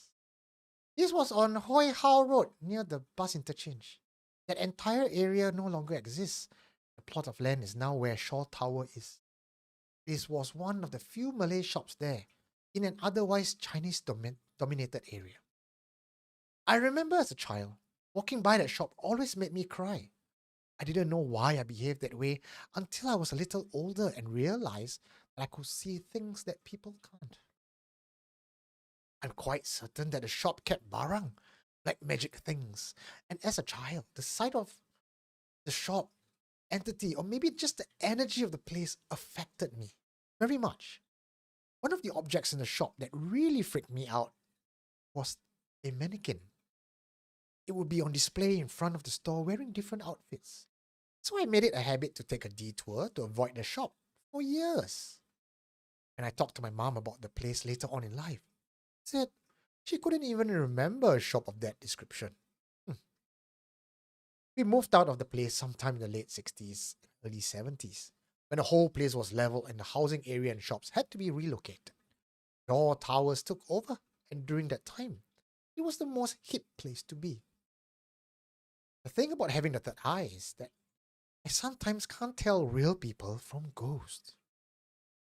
This was on Hoi Hao Road near the bus interchange. That entire area no longer exists. The plot of land is now where Shaw Tower is. This was one of the few Malay shops there in an otherwise Chinese dominated area. I remember as a child, walking by that shop always made me cry. I didn't know why I behaved that way until I was a little older and realized that I could see things that people can't. I'm quite certain that the shop kept barang, like magic things. And as a child, the sight of the shop entity, or maybe just the energy of the place, affected me very much. One of the objects in the shop that really freaked me out was a mannequin. It would be on display in front of the store wearing different outfits. So I made it a habit to take a detour to avoid the shop for years. And I talked to my mom about the place later on in life. Said she couldn't even remember a shop of that description. Hmm. We moved out of the place sometime in the late 60s, early 70s, when the whole place was leveled and the housing area and shops had to be relocated. Door towers took over, and during that time, it was the most hip place to be. The thing about having the third eye is that I sometimes can't tell real people from ghosts.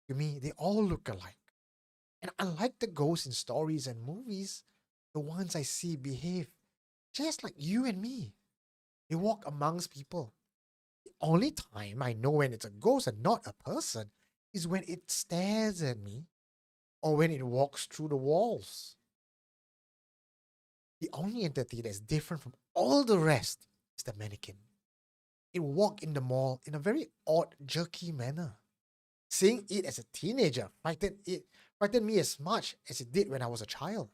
To me, they all look alike. And unlike the ghosts in stories and movies, the ones I see behave just like you and me. They walk amongst people. The only time I know when it's a ghost and not a person is when it stares at me or when it walks through the walls. The only entity that's different from all the rest is the mannequin. It walked in the mall in a very odd, jerky manner. Seeing it as a teenager frightened me as much as it did when I was a child.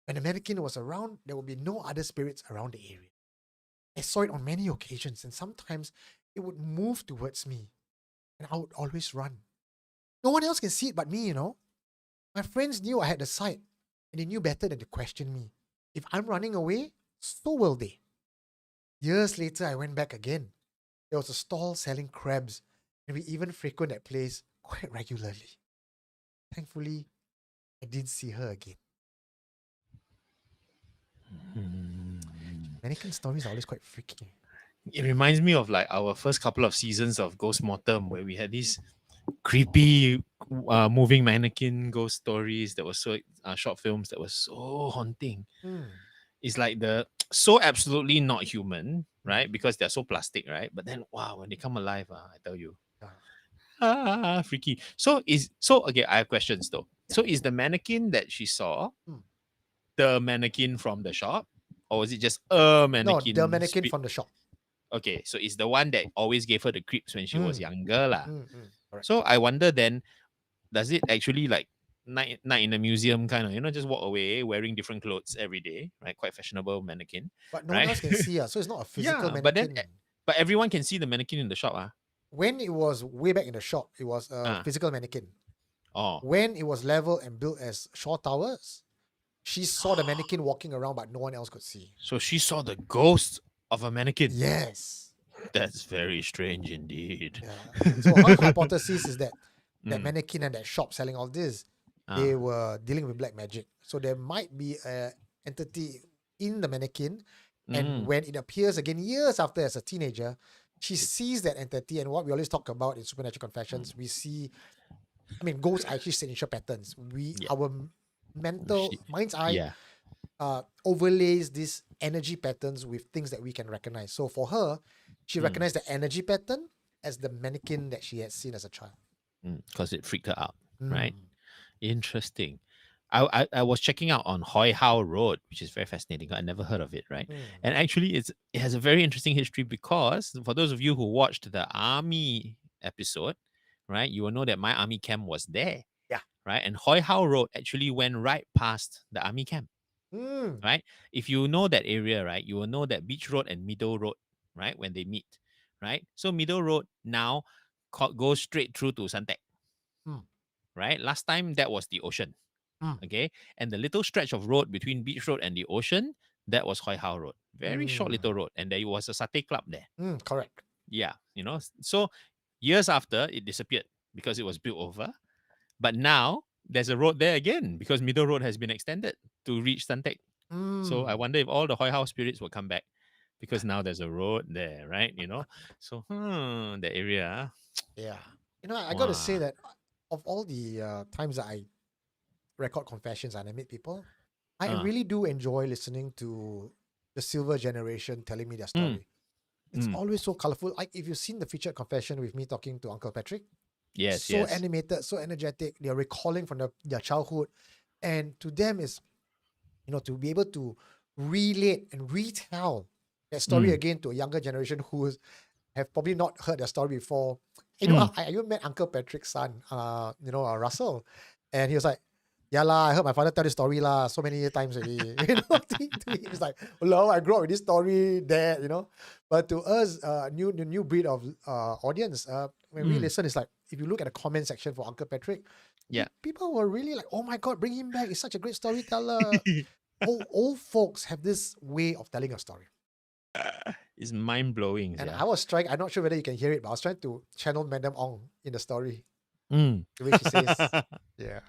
When the mannequin was around, there would be no other spirits around the area. I saw it on many occasions, and sometimes it would move towards me, and I would always run. No one else can see it but me, you know. My friends knew I had the sight, and they knew better than to question me. If I'm running away, so will they. Years later, I went back again. There was a stall selling crabs, and we even frequent that place quite regularly. Thankfully, I did see her again. Mannequin stories are always quite freaky. It reminds me of like our first couple of seasons of Ghost Mortem, where we had these creepy moving mannequin ghost stories that were so short films that were so haunting. It's like the so absolutely not human, right? Because they're so plastic, right? But then wow, when they come alive, I tell you, freaky. So okay, I have questions though. So is the mannequin that she saw the mannequin from the shop, or was it just a No, mannequin? the mannequin from the shop. Okay, so it's the one that always gave her the creeps when she was younger, lah. Correct. So I wonder then, does it actually like night in a museum kind of, just walk away wearing different clothes every day, right? Quite fashionable mannequin, But no one right? else can see her, so it's not a physical Yeah, but then mannequin. but everyone can see the mannequin in the shop, When it was way back in the shop, it was a physical mannequin. Oh, When it was leveled and built as shore towers, she saw the mannequin walking around, but no one else could see. so she saw the ghost of a mannequin. Yes. That's very strange indeed. Yeah. So her hypothesis is that that Mm. mannequin and that shop selling all this, they were dealing with black magic. So there might be a entity in the mannequin, and when it appears again years after as a teenager, she sees that entity. And what we always talk about in Supernatural Confessions, we see, ghosts are actually signature patterns. Our mind's eye overlays these energy patterns with things that we can recognize. So for her, she recognized the energy pattern as the mannequin that she had seen as a child. Because it freaked her out, right? Interesting. I was checking out on Hoi Hao Road, which is very fascinating. I never heard of it, right? And actually, it has a very interesting history because for those of you who watched the army episode, right, you will know that my army camp was there. Yeah. Right. And Hoi Hao Road actually went right past the army camp. Right. If you know that area, right, you will know that Beach Road and Middle Road, right, when they meet, right? So Middle Road now goes straight through to Suntec. Right. Last time that was the ocean. Okay. And the little stretch of road between Beach Road and the ocean, that was Hoi Hao Road. Very short little road. And there was a satay club there. Correct. Yeah. So years after it disappeared because it was built over. But now there's a road there again because Middle Road has been extended to reach Suntec. So I wonder if all the Hoi Hao spirits will come back because now there's a road there, right? So the area. Yeah. I got to say that of all the times that I record confessions and I meet people, I really do enjoy listening to the silver generation telling me their story. It's always so colorful. Like if you've seen the featured confession with me talking to Uncle Patrick, Yes, so yes. animated, so energetic. They're recalling from their childhood, and to them is, to be able to relate and retell that story again to a younger generation who have probably not heard their story before. I even met Uncle Patrick's son, Russell, and he was like, "Yeah lah, I heard my father tell this story lah, so many times already." He's like, "Hello, I grew up with this story, Dad." But to us, new breed of audience, when we listen, it's like if you look at the comment section for Uncle Patrick, Yeah. people were really like, "Oh my God, bring him back! He's such a great storyteller." Old folks have this way of telling a story. It's mind blowing. And I was trying, I'm not sure whether you can hear it, but I was trying to channel Madame Ong in the story. Mm. The way she says, yeah.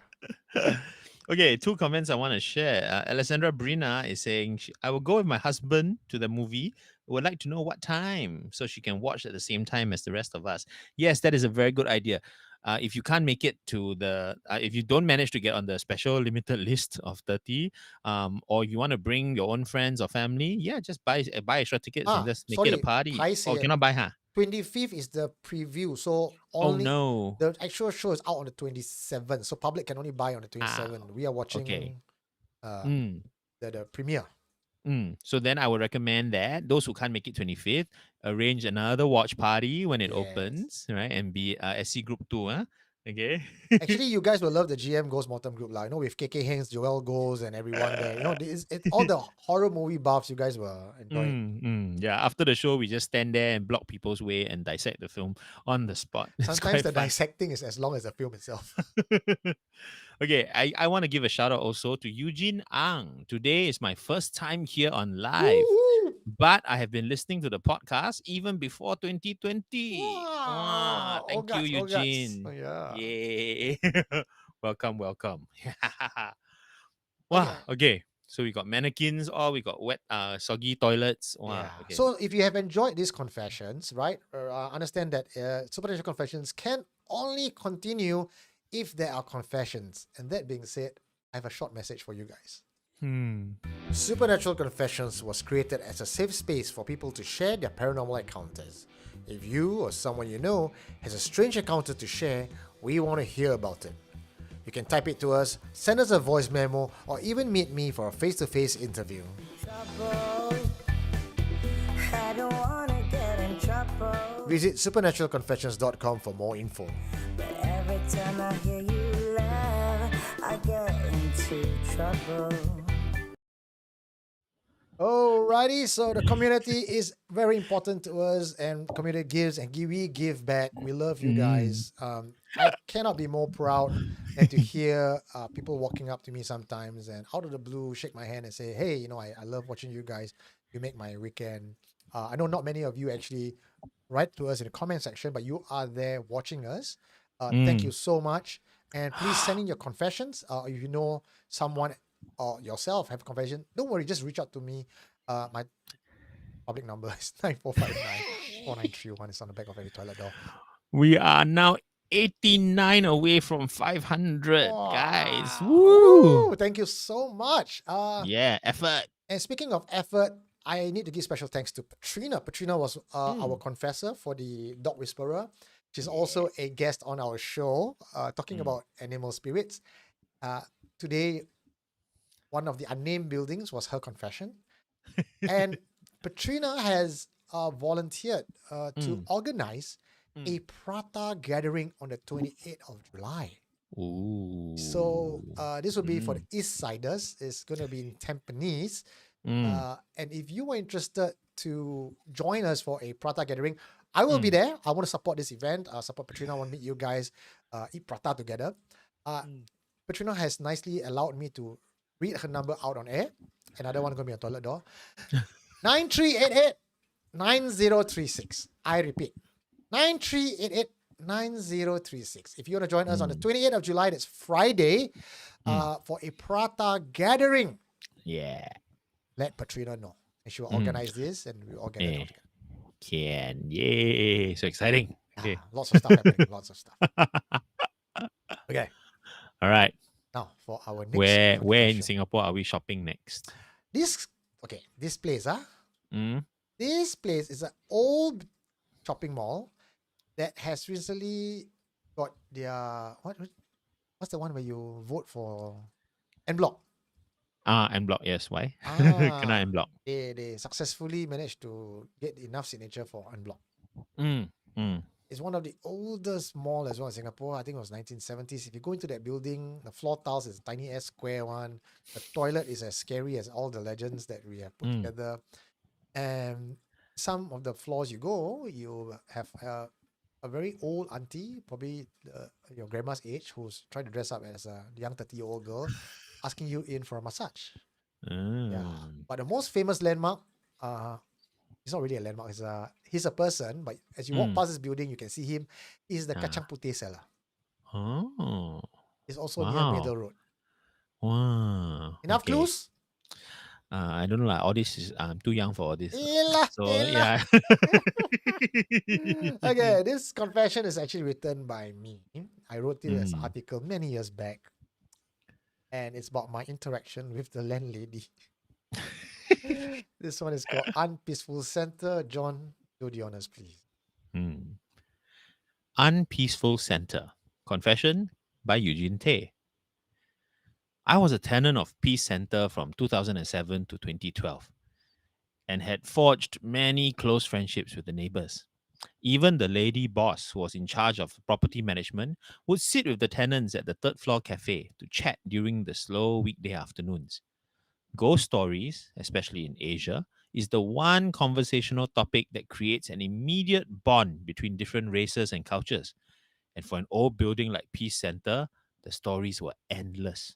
Okay, 2 comments I want to share. Alessandra Brina is saying, I will go with my husband to the movie. Would like to know what time so she can watch at the same time as the rest of us. Yes, that is a very good idea. If you can't make it to if you don't manage to get on the special limited list of 30, or you want to bring your own friends or family, yeah, just buy extra tickets and just make it a party. Paiseh. Oh, cannot buy, huh? 25th is the preview, so only no. the actual show is out on the 27th, so public can only buy on the 27th. We are watching the premiere. So then I would recommend that those who can't make it 25th, arrange another watch party when it opens, right? And be SC Group 2, huh? Okay. Actually, you guys will love the GM Ghost Mortem group, like, with KK Hanks, Joel Goes, and everyone there. It's all the horror movie buffs you guys were enjoying. Yeah, after the show, we just stand there and block people's way and dissect the film on the spot. Sometimes the dissecting is as long as the film itself. Okay, I want to give a shout out also to Eugene Ang. Today is my first time here on live, but I have been listening to the podcast even before 2020. Wow. Thank you, Eugene. Oh, yeah. Yay. Welcome. Wow. Okay. So we got mannequins, or we got wet, soggy toilets. Wow. Yeah. Okay. So if you have enjoyed these confessions, right, understand that supernatural confessions can only continue if there are confessions. And that being said, I have a short message for you guys. Supernatural Confessions was created as a safe space for people to share their paranormal encounters. If you or someone you know has a strange encounter to share, we want to hear about it. You can type it to us, send us a voice memo, or even meet me for a face-to-face interview. Visit supernaturalconfessions.com for more info. But every time I hear you laugh, I get into trouble. Alrighty, so the community is very important to us, and community gives, and we give back. We love you guys. I cannot be more proud than to hear people walking up to me sometimes and out of the blue shake my hand and say, "Hey, I love watching you guys. You make my weekend." I know not many of you actually write to us in the comment section, but you are there watching us. Thank you so much, and please send in your confessions. If you know someone or yourself have a confession, don't worry, just reach out to me. My public number is 9459-4931. It's on the back of every toilet door. We are now 89 away from 500, guys. Woo! Woo! Thank you so much. Yeah, effort. And speaking of effort, I need to give special thanks to Patrina. Patrina was our confessor for the Dog Whisperer. She's also a guest on our show, talking about animal spirits. Today, one of the unnamed buildings was her confession. And Patrina has volunteered to organize a Prata gathering on the 28th of July. Ooh. So this will be for the East Siders. It's going to be in Tampines. And if you are interested to join us for a Prata gathering, I will be there. I want to support this event. Support Patrina. I want to meet you guys, eat Prata together. Patrina has nicely allowed me to read her number out on air. Another one going to be a toilet door. 9388-9036. I repeat, 9388-9036. If you want to join us on the 28th of July, that's Friday, for a Prata gathering. Yeah. Let Patrina know. And she will organize this, and we will all get it all together. Yay. So exciting. Okay. Lots of stuff happening. Lots of stuff. Okay. All right. Now, for our next Where in confession. Singapore are we shopping next? This place, Mm? this place is an old shopping mall that has recently got their what's the one where you vote for en bloc? En bloc, yes. Why? Kena Ah, en bloc. they successfully managed to get enough signature for en bloc. Mm. It's one of the oldest mall as well in Singapore. I think it was 1970s. If you go into that building, the floor tiles is a tiny ass square one. The toilet is as scary as all the legends that we have put together. And some of the floors you go, you have a very old auntie, probably your grandma's age, who's trying to dress up as a young 30-year-old girl, asking you in for a massage. Yeah. But the most famous landmark, it's not really a landmark. He's a person, but as you walk past this building, you can see him. He's the kacang putih seller. Oh. It's also near Middle Road. Wow. Enough Okay. clues? I don't know. Like, all this is I'm too young for all this. Elah, So elah. yeah. Okay, this confession is actually written by me. I wrote it as an Mm. article many years back. And it's about my interaction with the landlady. This one is called Unpeaceful Center. John, do the honors, please. Unpeaceful Center. Confession by Eugene Tay. I was a tenant of Peace Center from 2007 to 2012 and had forged many close friendships with the neighbors. Even the lady boss who was in charge of property management would sit with the tenants at the third floor cafe to chat during the slow weekday afternoons. Ghost stories, especially in Asia, is the one conversational topic that creates an immediate bond between different races and cultures. And for an old building like Peace Center, the stories were endless.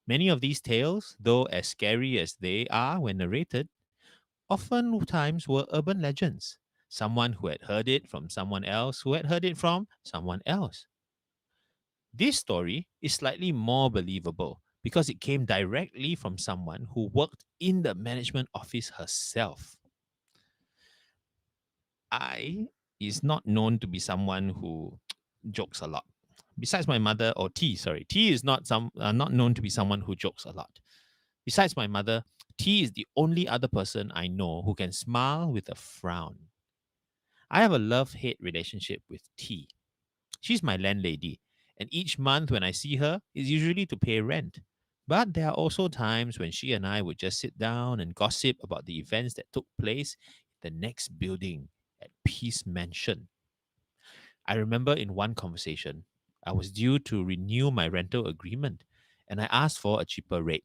Many of these tales, though as scary as they are when narrated, oftentimes were urban legends. Someone who had heard it from someone else who had heard it from someone else. This story is slightly more believable because it came directly from someone who worked in the management office herself. I is not known to be someone who jokes a lot. Besides my mother, or T is not known to be someone who jokes a lot. Besides my mother, T is the only other person I know who can smile with a frown. I have a love-hate relationship with T. She's my landlady, and each month when I see her is usually to pay rent. But there are also times when she and I would just sit down and gossip about the events that took place in the next building at Peace Mansion. I remember in one conversation, I was due to renew my rental agreement, and I asked for a cheaper rate.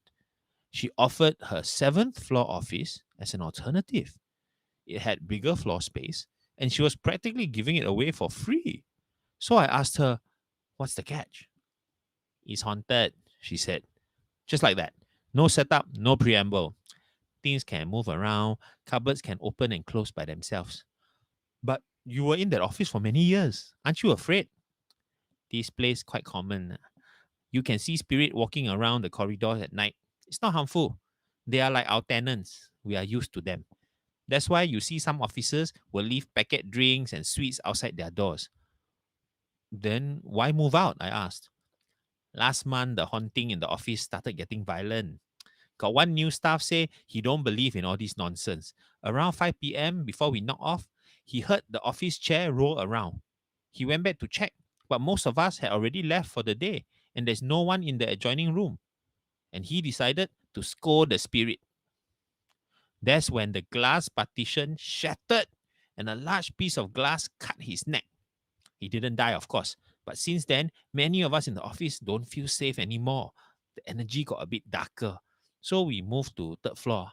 She offered her seventh floor office as an alternative. It had bigger floor space, and she was practically giving it away for free. So I asked her, "What's the catch?" "It's haunted," she said. Just like that. No setup, no preamble. Things can move around, cupboards can open and close by themselves. "But you were in that office for many years. Aren't you afraid?" "This place quite common. You can see spirit walking around the corridors at night. It's not harmful. They are like our tenants. We are used to them. That's why you see some officers will leave packet drinks and sweets outside their doors." "Then why move out?" I asked. "Last month, the haunting in the office started getting violent. Got one new staff say he don't believe in all this nonsense. Around 5 p.m., before we knock off, he heard the office chair roll around. He went back to check, but most of us had already left for the day, and there's no one in the adjoining room. And he decided to scold the spirit. That's when the glass partition shattered and a large piece of glass cut his neck. He didn't die, of course, but since then, many of us in the office don't feel safe anymore. The energy got a bit darker, so we moved to third floor."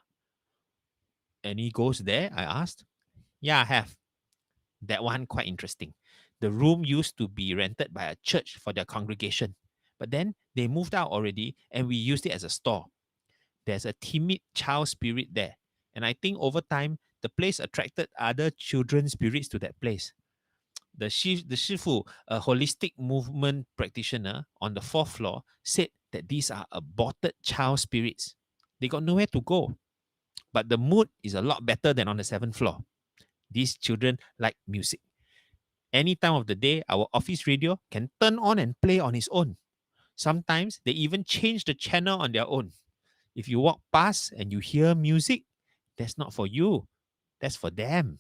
"Any ghosts there?" I asked. "Yeah, I have. That one quite interesting. The room used to be rented by a church for their congregation, but then they moved out already and we used it as a store. There's a timid child spirit there, and I think over time, the place attracted other children spirits to that place. The Shifu, a holistic movement practitioner on the fourth floor, said that these are aborted child spirits. They got nowhere to go, but the mood is a lot better than on the seventh floor. These children like music. Any time of the day, our office radio can turn on and play on its own. Sometimes they even change the channel on their own. If you walk past and you hear music, that's not for you. That's for them.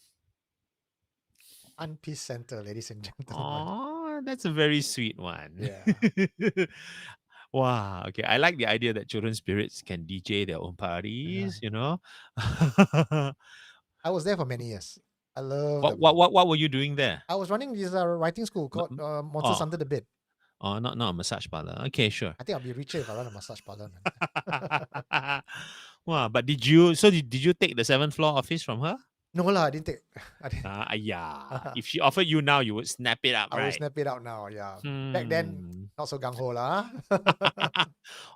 Peace Center, ladies and gentlemen. Oh, that's a very sweet one. Yeah. Wow. Okay. I like the idea that children spirits can DJ their own parties, you know. I was there for many years. I love what, the. what were you doing there? I was running this writing school called Monsters Oh, Under the Bed. oh, not a massage parlor. Okay, sure. I think I'll be richer if I run a massage parlor, man. Wow, but did you take the 7th floor office from her? No lah, I didn't take. I, didn't, Yeah. If she offered you now, you would snap it up, I will right? snap it out now. Yeah. Back then, not so gung ho lah.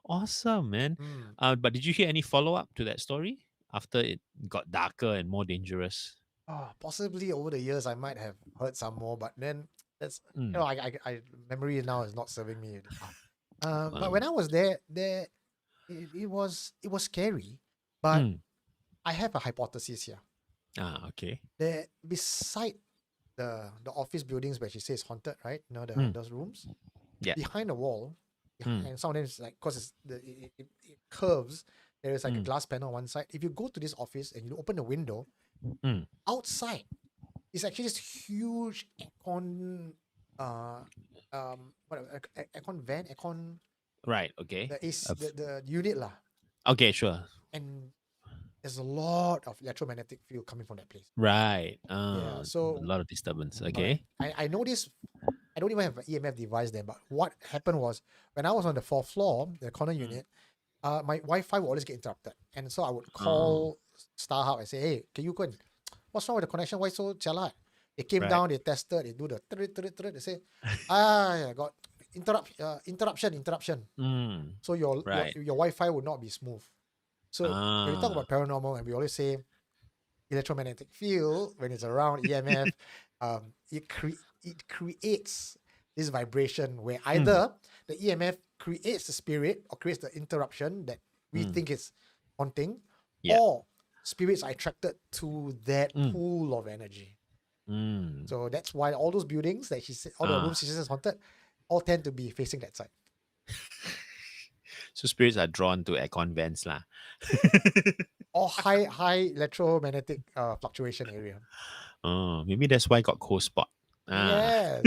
Awesome, man. But did you hear any follow up to that story after it got darker and more dangerous? Possibly over the years, I might have heard some more, but then that's I memory now is not serving me. But when I was there, it was scary. But I have a hypothesis here. Okay. There beside the office buildings where she says haunted, right? You know those rooms. Yeah. Behind the wall, and some of them is like because it curves. There is like a glass panel on one side. If you go to this office and you open the window, outside is actually this huge aircon, aircon. Right. Okay. The AC, the unit lah. Okay. Sure. And there's a lot of electromagnetic field coming from that place. Right. Yeah, so a lot of disturbance. Okay. I know this. I don't even have an EMF device there, but what happened was when I was on the 4th floor, the corner unit, my Wi-Fi would always get interrupted, and so I would call StarHub and say, "Hey, can you go and what's wrong with the connection? Why so jialat?" They came down, they tested, they do the they say, yeah, got interruption. So your Wi-Fi would not be smooth. So when we talk about paranormal, and we always say electromagnetic field when it's around EMF, it creates this vibration where either the EMF creates the spirit or creates the interruption that we think is haunting, or spirits are attracted to that pool of energy. So that's why all those buildings that she said, all the rooms she says is haunted, all tend to be facing that side. So spirits are drawn to aircon vents lah. Or high electromagnetic fluctuation area. Oh, maybe that's why got cold spot. Yes.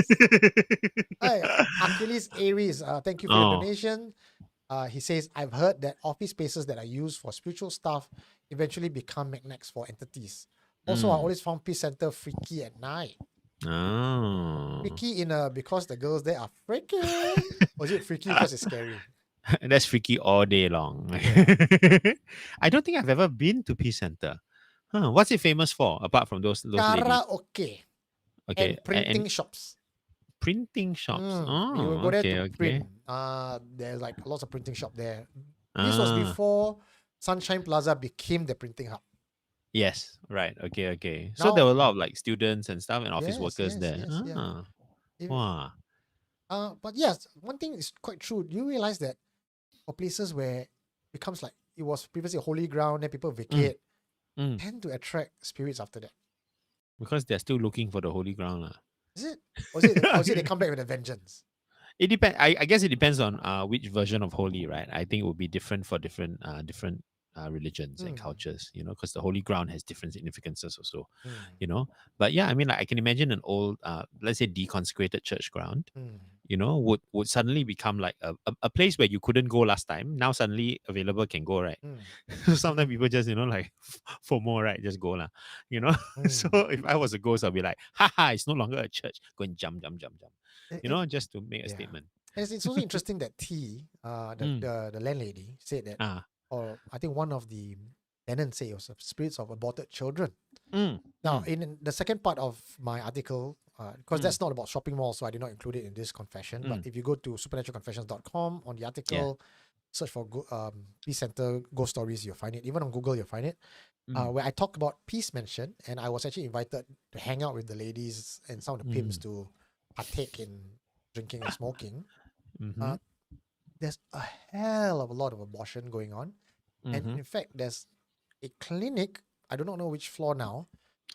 Hi, Achilles Aries, thank you for your donation. He says, I've heard that office spaces that are used for spiritual stuff eventually become magnets for entities. Also, I always found Peace Center freaky at night. Oh. Freaky because the girls there are freaky. Or is it freaky because it's scary? That's freaky all day long. I don't think I've ever been to Peace Center. What's it famous for apart from those ladies? Karaoke. Okay. And printing shops. Printing shops. You will go there to print. There's like lots of printing shop there. This was before Sunshine Plaza became the printing hub. Yes, right. Okay. So there were a lot of like students and stuff and office workers there. Wow. But yes, one thing is quite true. Do you realize that for places where it becomes like it was previously a holy ground, then people vacate, tend to attract spirits after that? Because they're still looking for the holy ground. Is it? Or is it they come back with a vengeance? It depends. I guess it depends on which version of holy, right? I think it would be different for different religions and cultures, because the holy ground has different significances also, But yeah, I mean, like, I can imagine an old, let's say, deconsecrated church ground, would suddenly become like a place where you couldn't go last time. Now suddenly available can go, right? Sometimes people just, like, for more, right? Just go lah, So if I was a ghost, I'll be like, haha, it's no longer a church. Go and jump, just to make a statement. And it's also interesting that T, the landlady, said that, or I think one of the tenants say it was spirits of aborted children. Now, in the second part of my article, because that's not about shopping malls, so I did not include it in this confession. But if you go to supernaturalconfessions.com on the article, search for Peace Center ghost stories, you'll find it. Even on Google, you'll find it. Where I talk about Peace Mansion, and I was actually invited to hang out with the ladies and some of the pimps to partake in drinking and smoking. There's a hell of a lot of abortion going on. And in fact, there's a clinic, I do not know which floor now,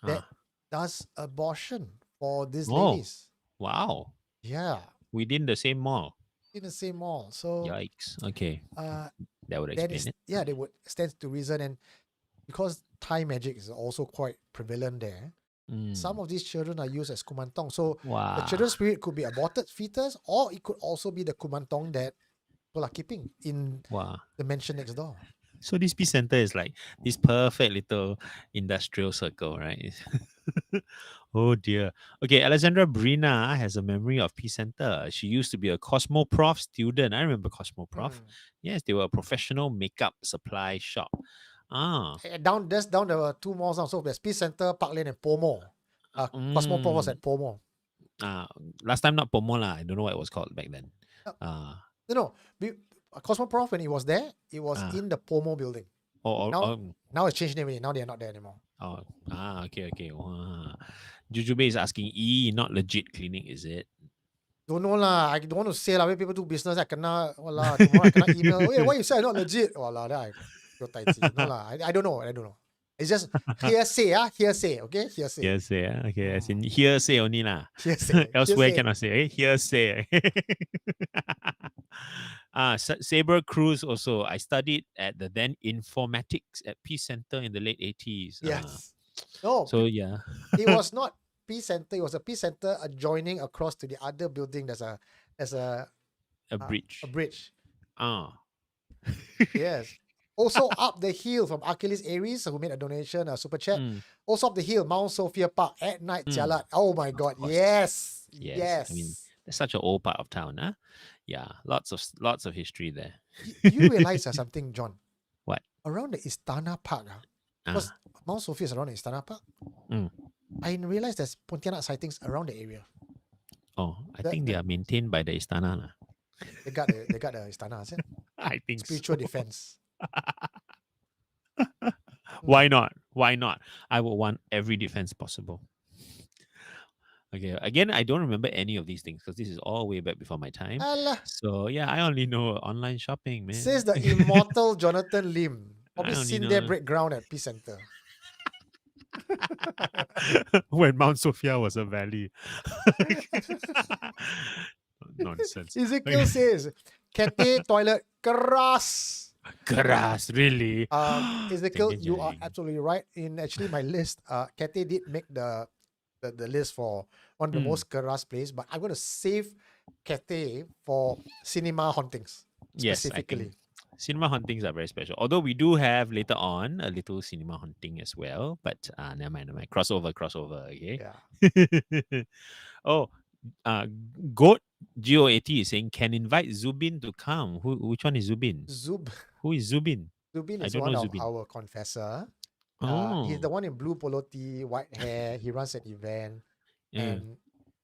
that does abortion for these ladies. Wow. Yeah. Within the same mall. in the same mall. So Yikes. Okay. That would that explain is it. they would stand to reason, and because Thai magic is also quite prevalent there, some Mm. of these children are used as kumantong. So the Wow. children's spirit could be aborted fetus, or it could also be the kumantong that people are keeping in Wow. the mansion next door. So this peace center is like this perfect little industrial circle, right? Oh dear. Okay, Alexandra Brina has a memory of Peace Center. She used to be a Cosmoprof student. I remember Cosmoprof. Mm. Yes, they were a professional makeup supply shop. Ah. Down there were two malls now. So there's Peace Center, Park Lane, and Pomo. Cosmoprof was Mm. at Pomo. Last time not Pomo lah. I don't know what it was called back then. Uh, No, Cosmoprof, when it was there, it was Ah. in the Pomo building. Oh, Now, oh, now it's changed name already. Now they are not there anymore. oh, okay. Wow. Jujube is asking, not legit clinic, is it? Don't know lah. I don't want to say lah. When people do business, I kena, tomorrow I kena email. Wait, why you say I not legit? Then I go tai chi. No lah. I don't know. It's just hearsay, hearsay. Okay, hearsay. Hearsay, okay. As in hearsay only lah. Hearsay. Elsewhere Hearsay. cannot say. Hearsay. Sabre Cruise also. I studied at the then informatics at Peace Center in the late 80s. Yes. No. So yeah, It was not Peace Center. It was a Peace Center adjoining across to the other building. There's a a bridge. a bridge. Ah, Yes. Also up the hill from Achilles Aries, who made a donation, a super chat. Also up the hill, Mount Sophia Park at night, Jalat. Oh my God! course. Yes. Yes. I mean, that's such an old part of town, huh? Yeah, lots of history there. You realize something, John? What? Around the Istana Park, because Mount Sophia is around the Istana Park. Mm. I realized there's Pontianak sightings around the area. Oh, I think they are maintained by the Istana lah. They got the Istana, is it? I think Spiritual so. defense. Why not? Why not? I would want every defense possible. Okay, again, I don't remember any of these things because this is all way back before my time. Allah. So yeah, I only know online shopping, man. Says the immortal Jonathan Lim. Probably only seen know- their break ground at Peace Center. When Mount Sophia was a valley. Nonsense. Ezekiel says, Cathay toilet keras. Keras, really? Ezekiel, you are Jeng-jeng. absolutely right. In actually my list, Cathay did make the list for one of the most keras place, but I'm going to save Cathay for cinema hauntings Yes, I specifically. think cinema hauntings are very special. Although we do have later on a little cinema haunting as well, but never mind. Crossover, okay? Yeah. Oh, Goat GOAT is saying, can invite Zubin to come. Which one is Zubin? Who is Zubin? Zubin I is don't one know of Zubin. our confessor. Oh, He's the one in blue polo tee, white hair. He runs an event, and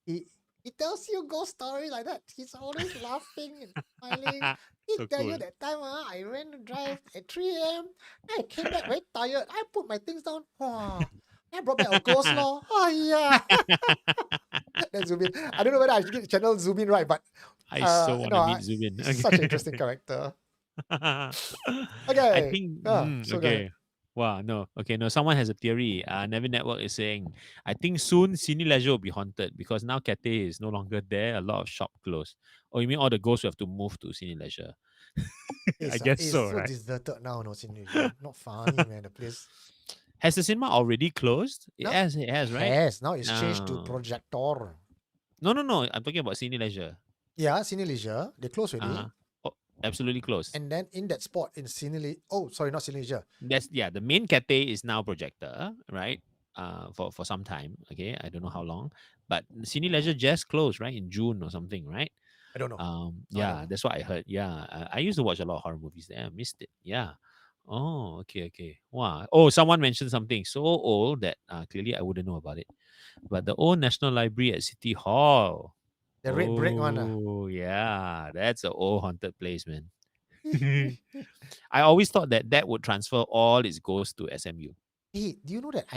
he tells you ghost story like that. He's always laughing and smiling. He So tell you cool. that time I went to drive at 3 a.m. I came back very tired. I put my things down. I brought back a ghost law. Oh yeah. That's Zubin. I don't know whether I should get the channel Zubin right, but I so want to meet Zubin. he's such an interesting character. I Okay. think So go ahead. okay. Wow, no. Okay, no, someone has a theory. Nevin Network is saying, I think soon Cine Leisure will be haunted because now Cathay is no longer there. A lot of shop closed. Oh, you mean all the ghosts will have to move to Cine Leisure? I guess It's so, so right? deserted now, no Cineleisure. Not funny, man. The place Has the cinema already closed? It No, has, right? has now it's changed to No. projector. No. I'm talking about Cine Leisure. Yeah, Cineleisure. They closed already. Oh, absolutely closed. And then in that spot in not Cineleisure. That's the main Cathay is now projector, right? For some time. Okay, I don't know how long, but Cine Leisure just closed, right, in June or something, right? I don't know. Yeah, that's what I heard. Yeah, I used to watch a lot of horror movies there. I missed it. Yeah. Oh, okay. Wow. Oh, someone mentioned something so old that clearly I wouldn't know about it. But the old National Library at City Hall. The red brick one. Oh, yeah, that's an old haunted place, man. I always thought that would transfer all its ghosts to SMU. Hey, do you know that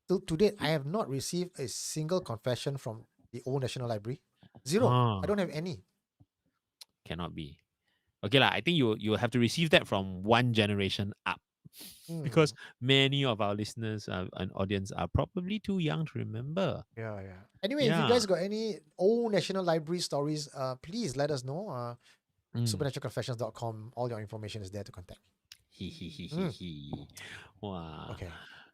till to date, I have not received a single confession from the old National Library? Zero. Ah. I don't have any. Cannot be. Okay, I think you have to receive that from one generation up because many of our listeners and audience are probably too young to remember. Yeah. Anyway, if you Yeah. guys got any old National Library stories, please let us know. Mm. Supernaturalconfessions.com. All your information is there to contact. Wow. Okay.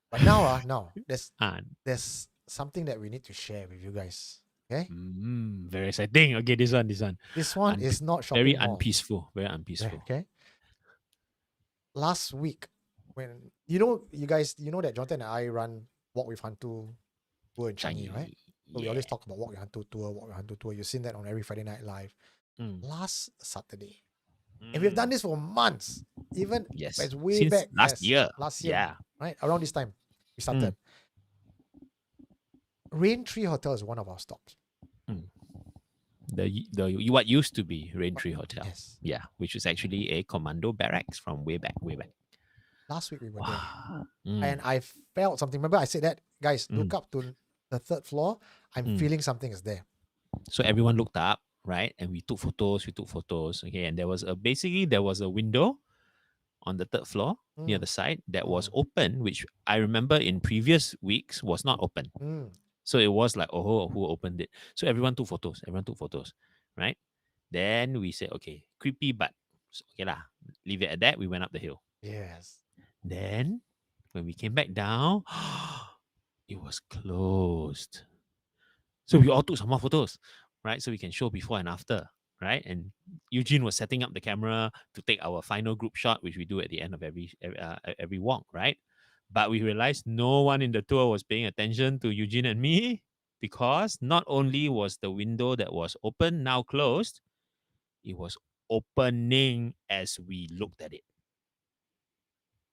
But now, there's And there's something that we need to share with you guys. Okay. very exciting. Okay, this one. This one is not Very shopping mall. unpeaceful. Very unpeaceful. Okay. Last week, when you guys know that Jonathan and I run Walk with Hantu tour in Changi, right? So we always talk about Walk with Hantu tour. You've seen that on every Friday Night Live. Last Saturday. And we've done this for months. Even Yes. as way Since back last as year. Last year. Yeah. Right? Around this time we started. Rain Tree Hotel is one of our stops. The what used to be Raintree Hotel. Yes. Yeah, which is actually a commando barracks from way back. Last week we were there. Mm. And I felt something. Remember I said that, guys, look up to the third floor. I'm feeling something is there. So everyone looked up, right? And we took photos. Okay, and there was a window on the third floor near the side that was open, which I remember in previous weeks was not open. So it was like, oh, who opened it? So everyone took photos, right? Then we said, okay, creepy, but okay lah, leave it at that. We went up the hill. Yes. Then when we came back down, it was closed. So we all took some more photos, right? So we can show before and after, right? And Eugene was setting up the camera to take our final group shot, which we do at the end of every walk, right? But we realized no one in the tour was paying attention to Eugene and me, because not only was the window that was open now closed, it was opening as we looked at it.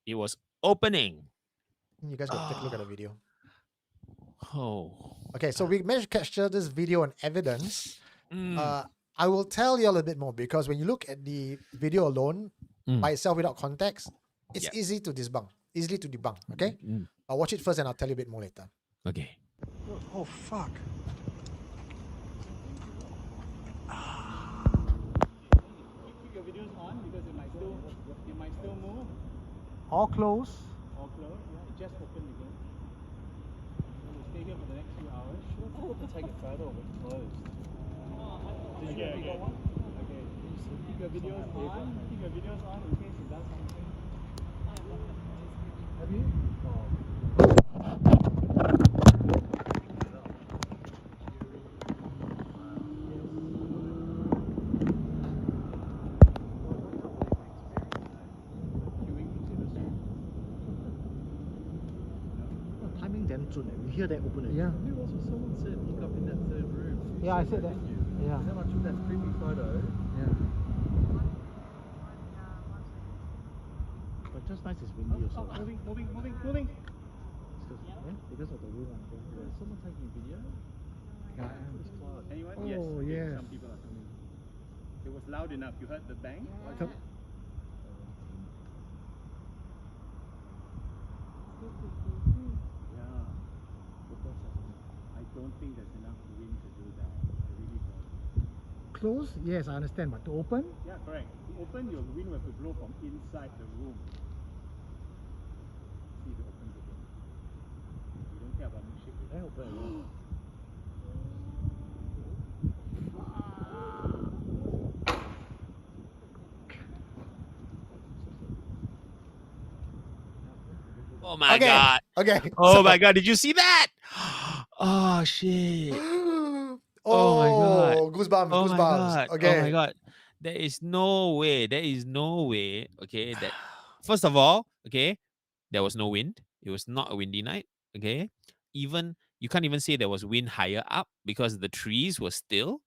It was opening. You guys go take a look at the video. Oh. Okay, so we managed to capture this video and evidence. I will tell you a little bit more, because when you look at the video alone by itself without context, it's easy to debunk. Okay, I'll watch it first and I'll tell you a bit more later. Okay. Oh fuck. Keep your videos on because it might still move. All close. All closed. Yeah, it just opened again. We'll stay here for the next few hours. Sure, if you take it further or it's closed. Did you get a bigger one? Okay. So keep your videos on. Keep your videos on in case it does something. Have you? Timing damn soon. We hear that open again. Yeah. Someone said he got in that third room. Yeah, I said that. Yeah. And then I took that creepy photo. Yeah. But just nice it's windy also. Moving. Because of the room. Is someone taking a video? Yeah. Anyone? Oh, yes. Okay, yes. some people are coming. It was loud enough. You heard the bang? So- Yeah. I don't think there's enough wind to do that. I really don't. Close? Yes, I understand. But to open? Yeah, correct. To open, your wind will have to blow from inside the room. See if it opens again. You don't care about milkshake. I open again. Oh my Okay. god. Okay. Oh my god, did you see that? Oh shit. Oh my God. Goosebumps. Oh my Goosebumps. god. Okay. Oh my god. There is no way. Okay. That first of all, okay, there was no wind. It was not a windy night. Okay. Even you can't even say there was wind higher up because the trees were still.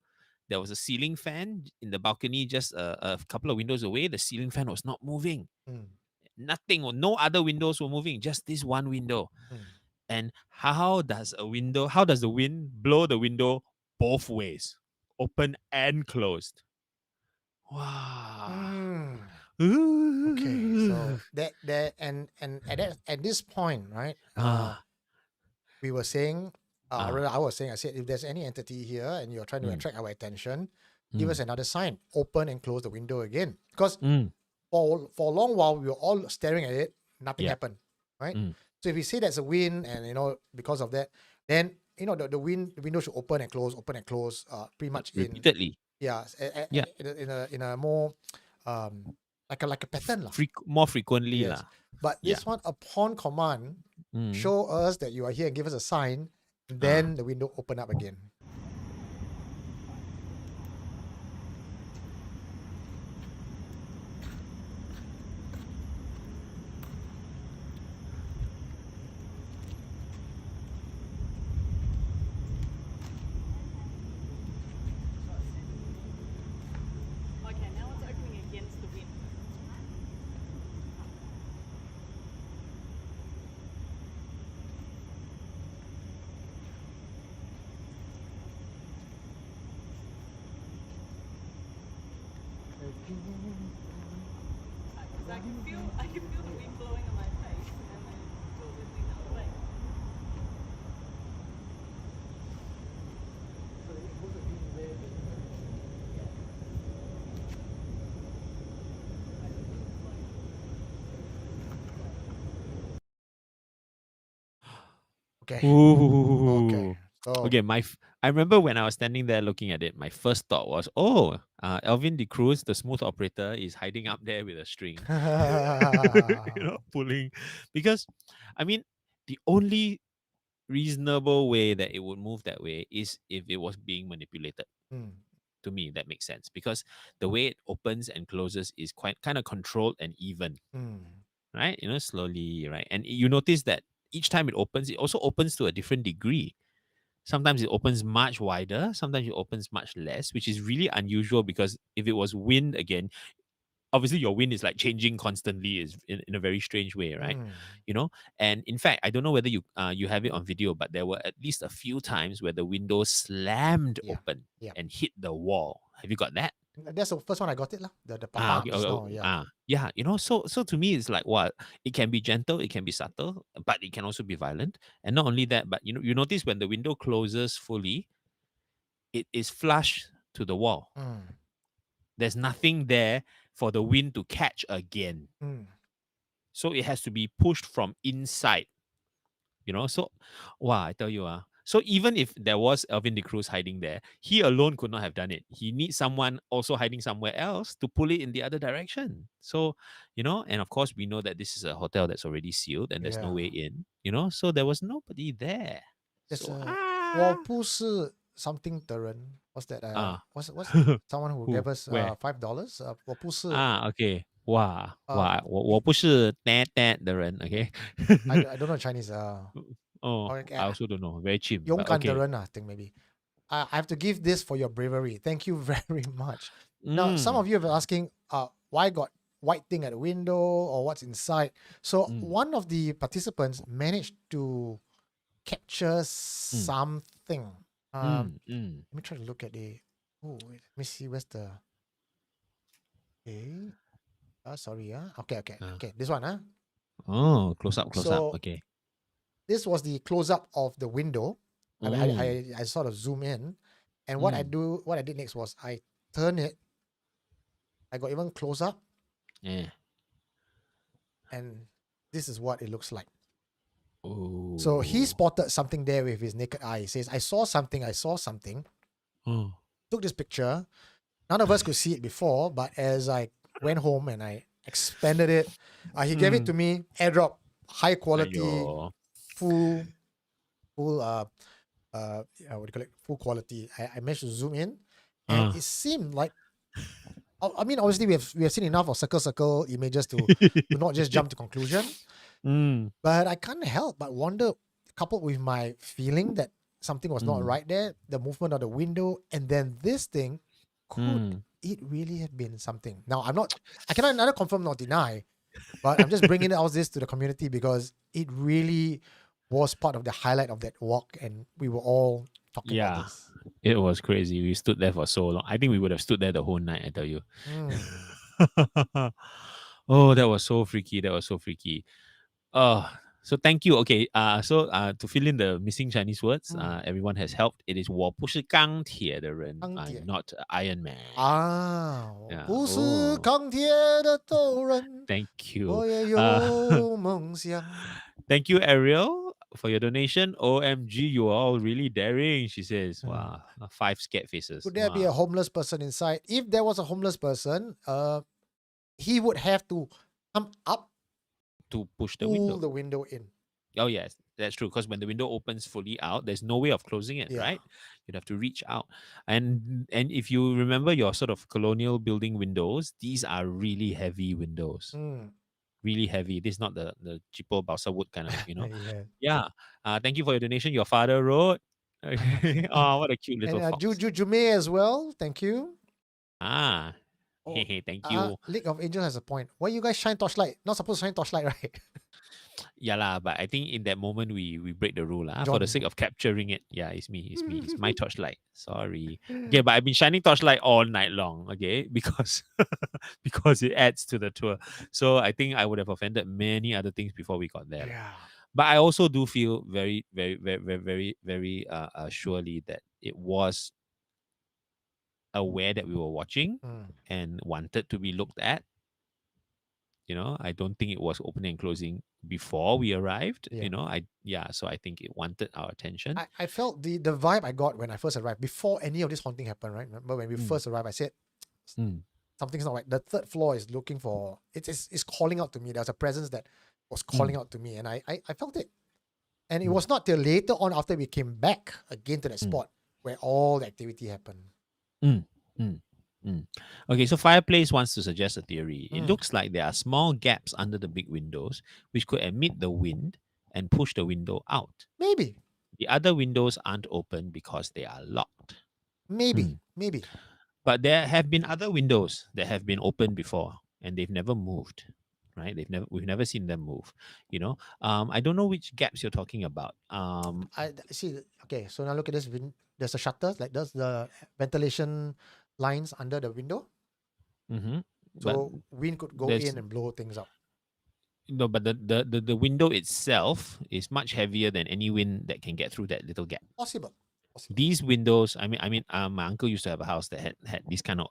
There was a ceiling fan in the balcony just a couple of windows away. The ceiling fan was not moving. Nothing or no other windows were moving, just this one window. And how does the wind blow the window both ways, open and closed? Wow. Okay, so that and at this point, right? We were saying, rather I said, if there's any entity here and you're trying to attract our attention, give us another sign. Open and close the window again. Because for a long while we were all staring at it, nothing Yeah. happened, right? Mm. So if we say that's a wind, and because of that, then the window should open and close, pretty much Repeatedly. Yeah. in a more like a pattern lah. More frequently Yes. lah. But Yeah. this one, upon command, Mm. show us that you are here and give us a sign, and then the window open up again. Okay, now it's opening against the wind. I can feel the wind blowing on my face and then feel the wind the other way. Okay. Ooh. Okay. So Okay, I remember when I was standing there looking at it, my first thought was, Alvin De Cruz, the smooth operator, is hiding up there with a string, pulling. Because, I mean, the only reasonable way that it would move that way is if it was being manipulated. Mm, To me, that makes sense because the way it opens and closes is quite kind of controlled and even, mm, right? Slowly, right? And you notice that each time it opens, it also opens to a different degree. Sometimes it opens much wider, sometimes it opens much less, which is really unusual because if it was wind again, obviously your wind is like changing constantly is in a very strange way, right? mm. And in fact, I don't know whether you have it on video, but there were at least a few times where the window slammed Yeah, open yeah. and hit the wall. Have you got that? That's the first one I got it lah. The Ah, papa okay, just okay, now, yeah. yeah, so to me it's like what it can be gentle, it can be subtle, but it can also be violent. And not only that, but you notice when the window closes fully, it is flush to the wall. Mm, There's nothing there for the wind to catch again. mm. So it has to be pushed from inside. So wow, I tell you, so even if there was Alvin De Cruz hiding there, he alone could not have done it. He needs someone also hiding somewhere else to pull it in the other direction. So, and of course we know that this is a hotel that's already sealed and there's no way Yeah. in, so there was nobody there. There's So a 我不是 something 的人. What's that? What's someone who Who? gave us Where? $5? 我不是 okay. Wow. 我不是 that 的人 okay. I don't know Chinese. Oh, Okay, I also don't know. Very cheap. 勇 But 敢的 okay. 人 I think maybe. I have to give this for your bravery. Thank you very much. Now, some of you have been asking, why got white thing at the window or what's inside? So one of the participants managed to capture something. Let me try to look at the. Oh, wait, let me see. Where's the? Okay. Sorry. Okay. Okay. This one. Oh, close up. So- Okay. This was the close up of the window. I sort of zoom in, and what I did next was I turn it. I got even close up, Yeah. and this is what it looks like. Oh. So he spotted something there with his naked eye. He says, I saw something. Oh. Took this picture. None of us could see it before, but as I went home and I expanded it, he gave it to me, airdrop, high quality, Aiyo. full what do you call it? Full quality. I managed to zoom in, and it seemed like. I mean, obviously, we have seen enough of circle images to not just jump to conclusion. But I can't help but wonder, coupled with my feeling that something was not right there, the movement of the window, and then this thing, could it really have been something? Now, I cannot neither confirm nor deny, but I'm just bringing out this to the community because it really was part of the highlight of that walk, and we were all talking Yeah. about this. It was crazy. We stood there for so long. I think we would have stood there the whole night, I tell you. Oh, that was so freaky. Oh, So thank you. Okay. To fill in the missing Chinese words, Mm. everyone has helped. It is 我不是钢铁的人. 钢铁。 I'm not Iron Man. 啊，我 Yeah. 不是 Oh, 钢铁的斗人， thank you. 我也 Uh, 有梦想。 thank you, Ariel, for your donation. OMG, you are all really daring. She says, "Wow, 5 scared faces." Could there be a Wow. homeless person inside? If there was a homeless person, he would have to come up, To push the pull window. the window in. Oh yes, that's true. Because when the window opens fully out, there's no way of closing it, Yeah. right? You'd have to reach out. And if you remember your sort of colonial building windows, these are really heavy windows. Mm. Really heavy. This is not the cheapo balsa wood kind of, Yeah. Yeah. Thank you for your donation. Your father wrote. Oh, what a cute little And fox. Jume as well. Thank you. Ah. Oh, Hey, thank you. League of Angels has a point. Why you guys shine torchlight? Not supposed to shine torchlight, right? Yeah lah, but I think in that moment we break the rule for John. the sake of capturing it. Yeah, it's me. It's my torchlight. Sorry. Okay, but I've been shining torchlight all night long. Okay, because because it adds to the tour. So I think I would have offended many other things before we got there. Yeah. But I also do feel very, very, very, very, very, very surely that it was aware that we were watching Mm. and wanted to be looked at. I don't think it was opening and closing before we arrived. Yeah. So I think it wanted our attention. I felt the vibe I got when I first arrived, before any of this haunting happened, right? Remember when we first arrived, I said, Mm. something's not right. The third floor is looking for, it's calling out to me. There's a presence that was calling out to me, and I felt it. And it was not till later on, after we came back again to that spot, where all the activity happened. Okay, so Fireplace wants to suggest a theory. It looks like there are small gaps under the big windows which could admit the wind and push the window out. Maybe. The other windows aren't open because they are locked. Maybe. But there have been other windows that have been opened before and they've never moved. Right? We've never seen them move. I don't know which gaps you're talking about. I see. Okay, so now look at this. There's a shutter, like there's the ventilation lines under the window. Mm-hmm. So wind could go in and blow things up. No, but the window itself is much heavier than any wind that can get through that little gap. Possible. These windows, my uncle used to have a house that had these kind of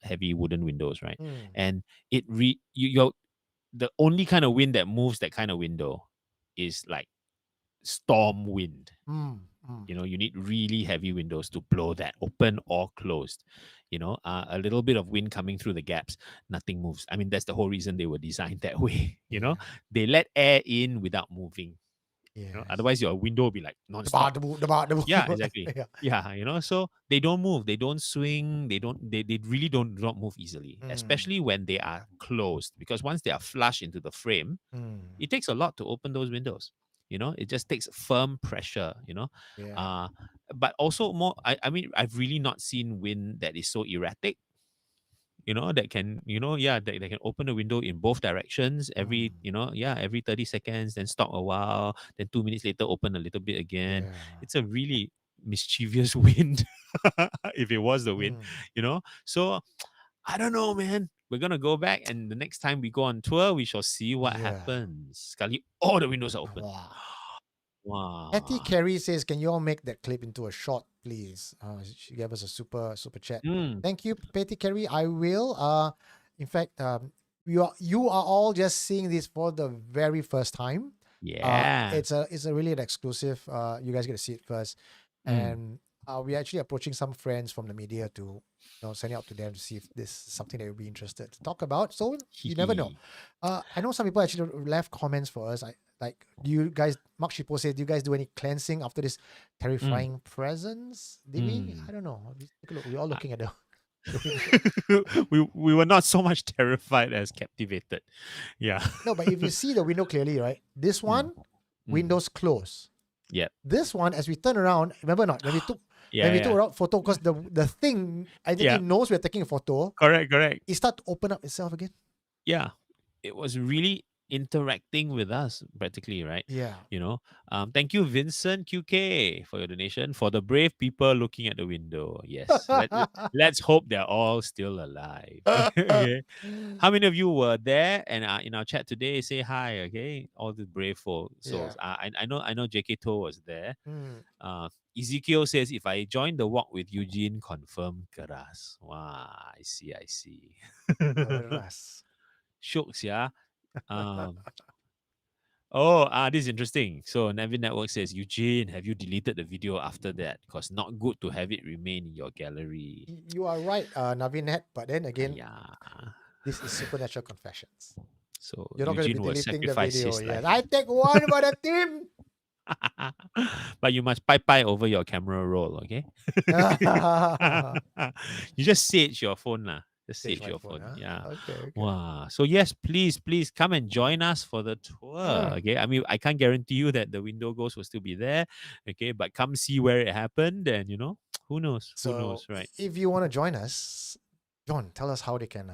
heavy wooden windows, right? And the only kind of wind that moves that kind of window is like storm wind. You need really heavy windows to blow that open or closed. A little bit of wind coming through the gaps, nothing moves. That's the whole reason they were designed that way. They let air in without moving. Otherwise your window will be like non-stop. Yeah, exactly. Yeah, so they don't move, they don't swing, they really don't not move easily, especially when they are closed, because once they are flush into the frame, it takes a lot to open those windows. It just takes firm pressure. But also more, I've really not seen wind that is so erratic, that can, that can open a window in both directions every, every 30 seconds, then stop a while, then 2 minutes later, open a little bit again. It's a really mischievous wind, if it was the wind, So I don't know, man. We're going to go back, and the next time we go on tour, we shall see what happens. Sekali, all the windows are open. Wow. Patty Carey says, can you all make that clip into a short, please? She gave us a super chat. Thank you, Patty Carey. I will. In fact, you are all just seeing this for the very first time. Yeah. It's a really an exclusive. You guys get to see it first. And we're actually approaching some friends from the media to send it out to them to see if this is something they would be interested to talk about. So you never know. I know some people actually left comments for us. Do you guys, Mark Shippo said, do you guys do any cleansing after this terrifying presence? Did we? I don't know. Take a look. We're all looking at the we were not so much terrified as captivated. Yeah. No, but if you see the window clearly, right? This one, windows close. Yeah. This one, as we turn around, remember not when we took a photo, because the thing I think it knows we're taking a photo. Correct. It start to open up itself again. Yeah. It was really interacting with us practically, right? Yeah. You know, thank you, Vincent QK, for your donation. For the brave people looking at the window, yes, let's hope they're all still alive. Okay, how many of you were there and in our chat today? Say hi, okay? All the brave souls. Yeah. I know JK To was there. Mm, Uh, Ezekiel says, if I join the walk with Eugene, confirm keras. Wow, I see. keras. Shooks, yeah. Um, oh, this is interesting. So Navin Network says, Eugene, have you deleted the video after that? Because not good to have it remain in your gallery. You are right, Navinet. But then again, Yeah. this is supernatural confessions. So You're not going to be Eugene will deleting the sacrifice video. his Yes, life. I take one for the team. But you must pie over your camera roll, okay? You just sage your phone lah. Just Sage sage my your phone, phone. huh? Yeah. Okay. Wow. So yes, please come and join us for the tour. Mm. Okay. I mean, I can't guarantee you that the window ghost will still be there. Okay, but come see where it happened, and who knows? Who So knows, right? if you want to join us, John, tell us how they can.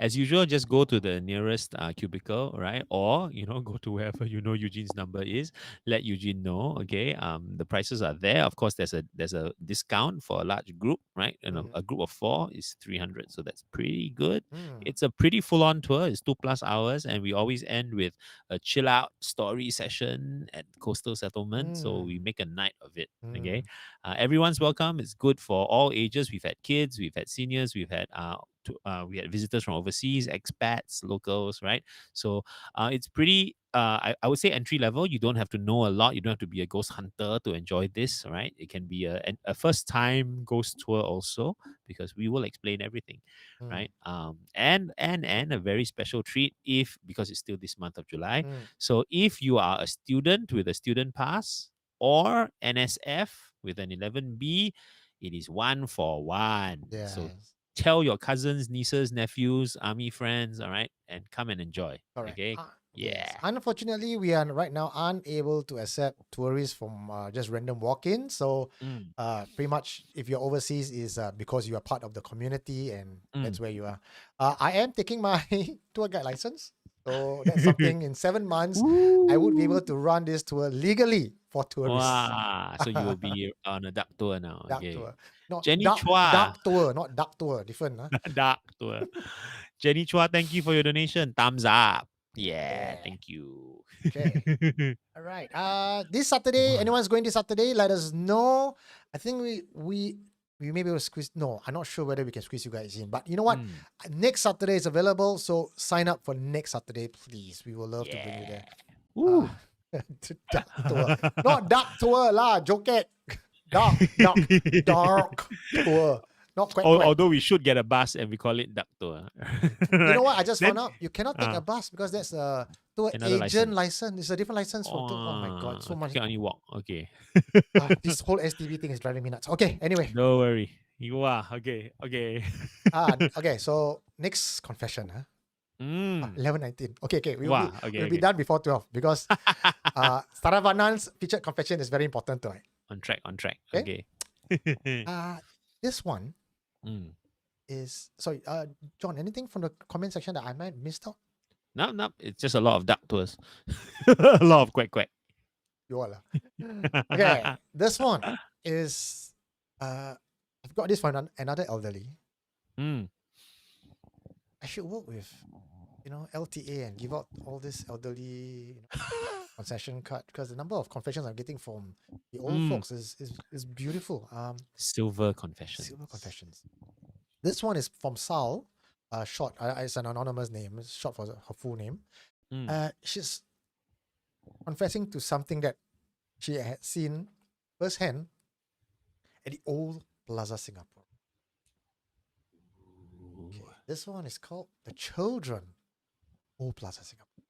As usual, just go to the nearest cubicle, right? Or go to wherever Eugene's number is. Let Eugene know. Okay. The prices are there. Of course, there's a discount for a large group, right? Mhm. A group of 4 is 300, so that's pretty good. Mm. It's a pretty full-on tour. It's 2+ hours, and we always end with a chill-out story session at coastal settlement. So we Mm. make a night of it. Okay. Mm. Everyone's welcome. It's good for all ages. We've had kids, we've had seniors, we had visitors from overseas, expats, locals, right? So it's pretty. I would say entry level. You don't have to know a lot. You don't have to be a ghost hunter to enjoy this, right? It can be a first time ghost tour also, because we will explain everything, Mm. right? And a very special treat, if because it's still this month of July. Mm. So if you are a student with a student pass or NSF with an 11B, it is 1 for 1. So Yes. tell your cousins, nieces, nephews, army friends, all right, and come and enjoy. Correct. Okay. Yes. Yeah. Unfortunately, we are right now unable to accept tourists from just random walk-ins. So, Mm, pretty much, if you're overseas, is because you are part of the community, and that's mm. where you are. I am taking my tour guide license, so that's something. In 7 months, I would be able to run this tour legally for tourists. Wow. So you will be on a duck tour now. Duck Okay. tour, not Jenny Chua, duck tour, not duck tour. Different, huh? duck tour. Jenny Chua, thank you for your donation. Thumbs up. Yeah. Yeah. Thank you. Okay. All right. This Saturday, Wow. anyone's going this Saturday? Let us know. I think we may be able to squeeze. No, I'm not sure whether we can squeeze you guys in. But you know what? Mm, Next Saturday is available, so sign up for next Saturday, please. We will love to bring you yeah. there. Ooh. To duck tour, not duck tour lah. Joket. Dark tour. Not quack quack. Although we should get a bus and we call it duck tour. You know what? I just found Then- out you cannot take a bus because that's a tour Another agent license. license. It's a different license for tour. Oh my god, so You much. can only walk. Okay. This whole STV thing is driving me nuts. Okay, anyway. Don't worry. You are. Okay. Okay. Okay, so next confession, huh? Mm. 11:19. Okay, we will Wow. be, Okay. we'll be done before 12 because Saravanan's featured confession is very important tonight. On track. Okay. Okay. This one Mm. is sorry, John, anything from the comment section that I might have missed out? No. It's just a lot of duck tours. A lot of quack quack. You all. Okay, this one is I've got this from another elderly. Mm. I should work with LTA and give out all this elderly concession card, because the number of confessions I'm getting from the old folks is beautiful. Silver confession. Silver confessions. This one is from Sal. Short. It's an anonymous name. It's short for her full name. Mm. She's confessing to something that she had seen firsthand at the old Plaza Singapore. Okay, this one is called The Children, Old Plaza Singapore.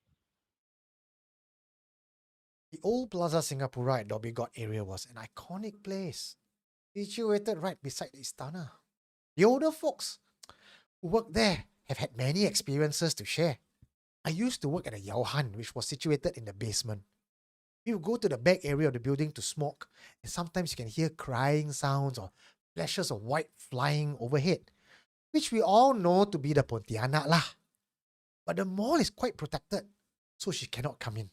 The old Plaza Singapura at Dhoby Ghaut area was an iconic place, situated right beside the Istana. The older folks who worked there have had many experiences to share. I used to work at a Yauhan, which was situated in the basement. We would go to the back area of the building to smoke, and sometimes you can hear crying sounds or flashes of white flying overhead, which we all know to be the Pontianak lah. But the mall is quite protected, so she cannot come in.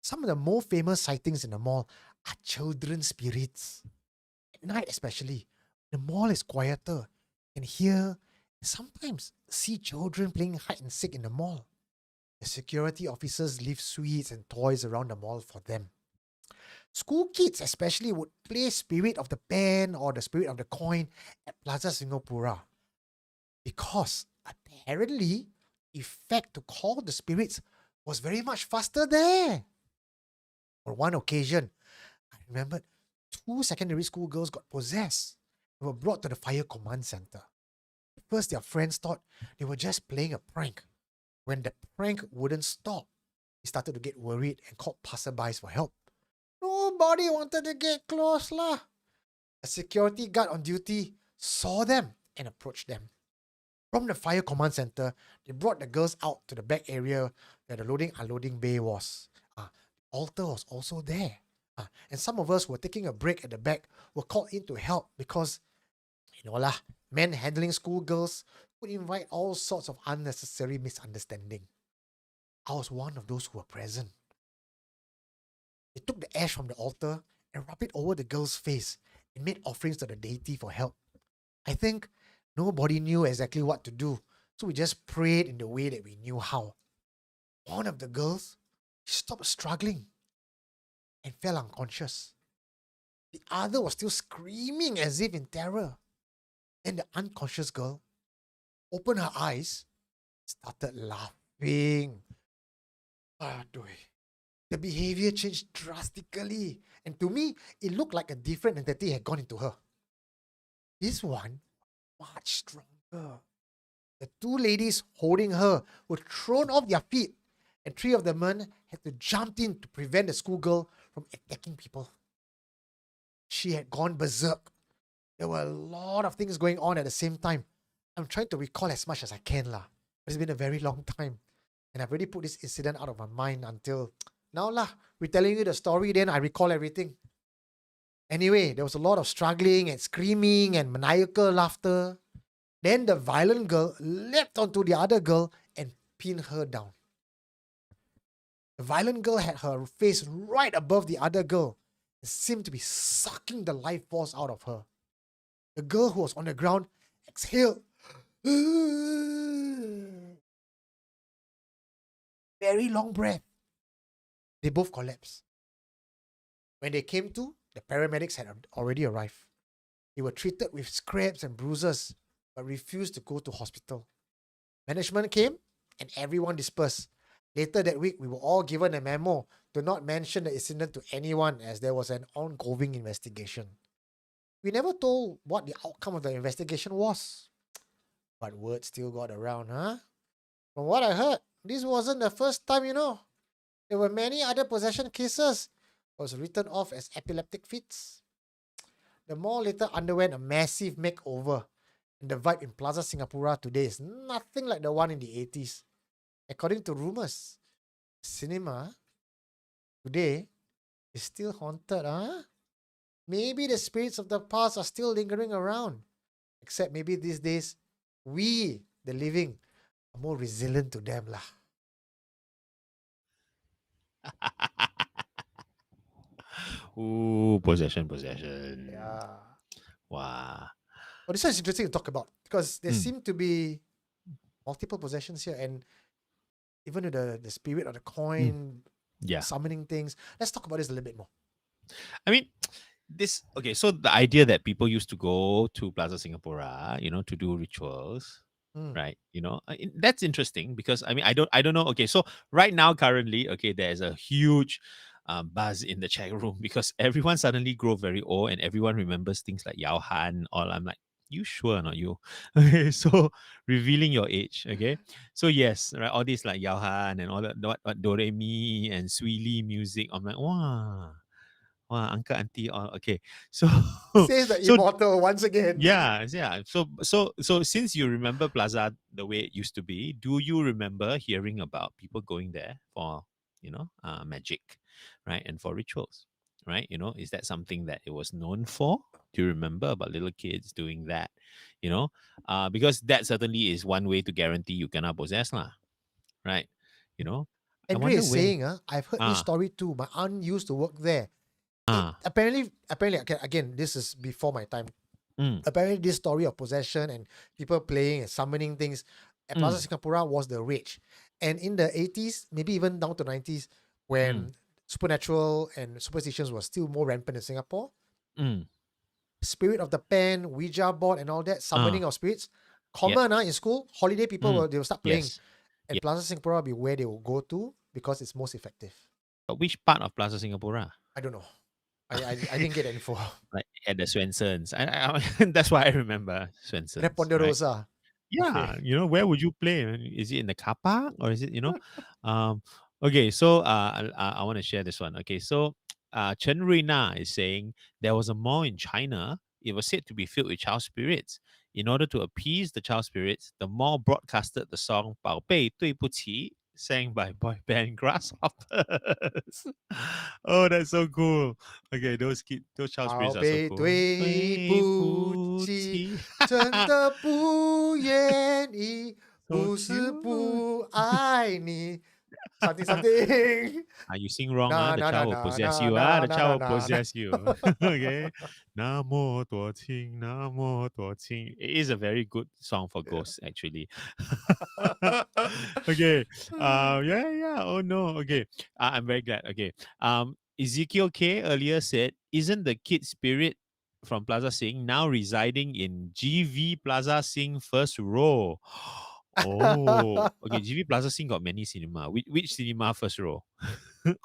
Some of the more famous sightings in the mall are children spirits. At night, especially, the mall is quieter. You can hear and sometimes see children playing hide and seek in the mall. The security officers leave sweets and toys around the mall for them. School kids, especially, would play Spirit of the Pen or the Spirit of the Coin at Plaza Singapura because apparently, effect to call the spirits was very much faster there. On one occasion, I remembered 2 secondary school girls got possessed and were brought to the fire command center. At first, their friends thought they were just playing a prank. When the prank wouldn't stop, they started to get worried and called passerbys for help. Nobody wanted to get close lah. A security guard on duty saw them and approached them. From the fire command center, they brought the girls out to the back area where the loading unloading bay was. The altar was also there. And some of us who were taking a break at the back were called in to help because, men handling schoolgirls would invite all sorts of unnecessary misunderstanding. I was one of those who were present. They took the ash from the altar and rubbed it over the girl's face and made offerings to the deity for help. I think nobody knew exactly what to do, so we just prayed in the way that we knew how. One of the girls stopped struggling and fell unconscious. The other was still screaming as if in terror. Then the unconscious girl opened her eyes, started laughing. The behavior changed drastically, and to me, it looked like a different entity had gone into her. This one, much stronger. The two ladies holding her were thrown off their feet, and three of the men had to jump in to prevent the schoolgirl from attacking people. She had gone berserk. There were a lot of things going on at the same time. I'm trying to recall as much as I can lah. It's been a very long time. And I've already put this incident out of my mind until now lah. We're telling you the story, then I recall everything. Anyway, there was a lot of struggling and screaming and maniacal laughter. Then the violent girl leapt onto the other girl and pinned her down. The violent girl had her face right above the other girl and seemed to be sucking the life force out of her. The girl who was on the ground exhaled. Very long breath. They both collapsed. When they came to, the paramedics had already arrived. They were treated with scrapes and bruises, but refused to go to hospital. Management came and everyone dispersed. Later that week, we were all given a memo to not mention the incident to anyone as there was an ongoing investigation. We never told what the outcome of the investigation was. But word still got around, huh? From what I heard, this wasn't the first time, There were many other possession cases. It was written off as epileptic fits. The mall later underwent a massive makeover, and the vibe in Plaza Singapura today is nothing like the one in the 80s. According to rumors, cinema today is still haunted, huh? Maybe the spirits of the past are still lingering around. Except maybe these days, we, the living, are more resilient to them lah. Ooh, possession. Yeah. Wow. Well, this one is interesting to talk about because there seem to be multiple possessions here, and even with the spirit of the coin Yeah. summoning things. Let's talk about this a little bit more. I mean, so the idea that people used to go to Plaza Singapura, to do rituals, right? That's interesting because I don't know. Okay, so right now, currently, there's a huge buzz in the chat room because everyone suddenly grow very old and everyone remembers things like Yao Han. All I'm like, you sure or not you? Okay, so revealing your age. Okay, so yes, right, all these like Yao Han and all that what Do Re Mi and Sui Li music. I'm like, wow. Wow, uncle, auntie, all okay. So, Says the so immortal once again. yeah. So since you remember Plaza the way it used to be, do you remember hearing about people going there for magic, right, and for rituals, right? Is that something that it was known for? Do you remember about little kids doing that? Because that certainly is one way to guarantee you cannot possess lah. right? You know, I Andre wonder is where. saying, I've heard this Ah, story too. My aunt used to work there. ah, Apparently, again, this is before my time. mm, Apparently, this story of possession and people playing and summoning things at Plaza mm, Singapura was the rage. And in the 80s, maybe even down to 90s, when mm, supernatural and superstitions were still more rampant in Singapore, mm, spirit of the pen, Ouija board, and all that, ah, summoning of spirits, yeah, common in school, holiday people mm, they will start playing. yes, And yeah. Plaza Singapura will be where they will go to because it's most effective. But which part of Plaza Singapura? I don't know. I didn't get info. Like at the Swensons. That's why I remember And then Swensons, right? Ponderosa. Yeah, Okay. where would you play? Is it in the car park or is it, Um, okay, so I want to share this one. Okay, so Chen Ruina is saying there was a mall in China. It was said to be filled with child spirits. In order to appease the child spirits, the mall broadcasted the song 宝贝对不起 sang by boy band Grasshoppers. Oh, that's so cool. Okay, those child spirits 宝 are so 贝 cool. 对不起，真的不愿意，So 不是 cute. 不爱你。Something something. You sing wrong, Na the na na child will na possess na you, na the na na child will na. possess you. Okay. 那么多情，那么多情. It is a very good song for ghosts, actually. Okay. Yeah. Oh no. Okay. I'm very glad. Okay. Ezekiel K earlier said, isn't the kid spirit from Plaza Sing now residing in GV Plaza Sing first row? Oh, okay. GV Plaza Sing got many cinema. Which cinema first row?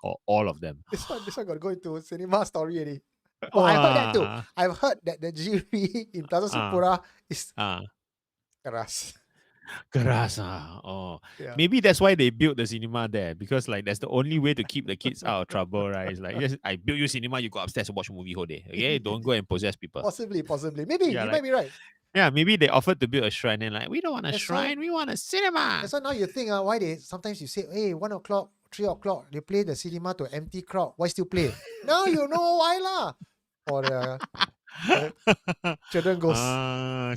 Or all of them? This one got to go into cinema story already. Oh, I heard that too. Wow. I've heard that the GV in Plaza Ah, Singapura is ah. keras. Keras, ah. Oh, Yeah. maybe that's why they built the cinema there, because like that's the only way to keep the kids out of trouble, right? It's like, yes, I built you cinema, you go upstairs and watch a movie whole day. Okay, don't go and possess people. Possibly. Maybe Yeah, you like might be right. yeah, maybe they offered to build a shrine and like we don't want a That's why- shrine, we want a cinema. That's why now you think why they sometimes you say, hey, 1 o'clock, 3 o'clock, they play the cinema to empty crowd. Why still play? Now you know why lah. For the children goes.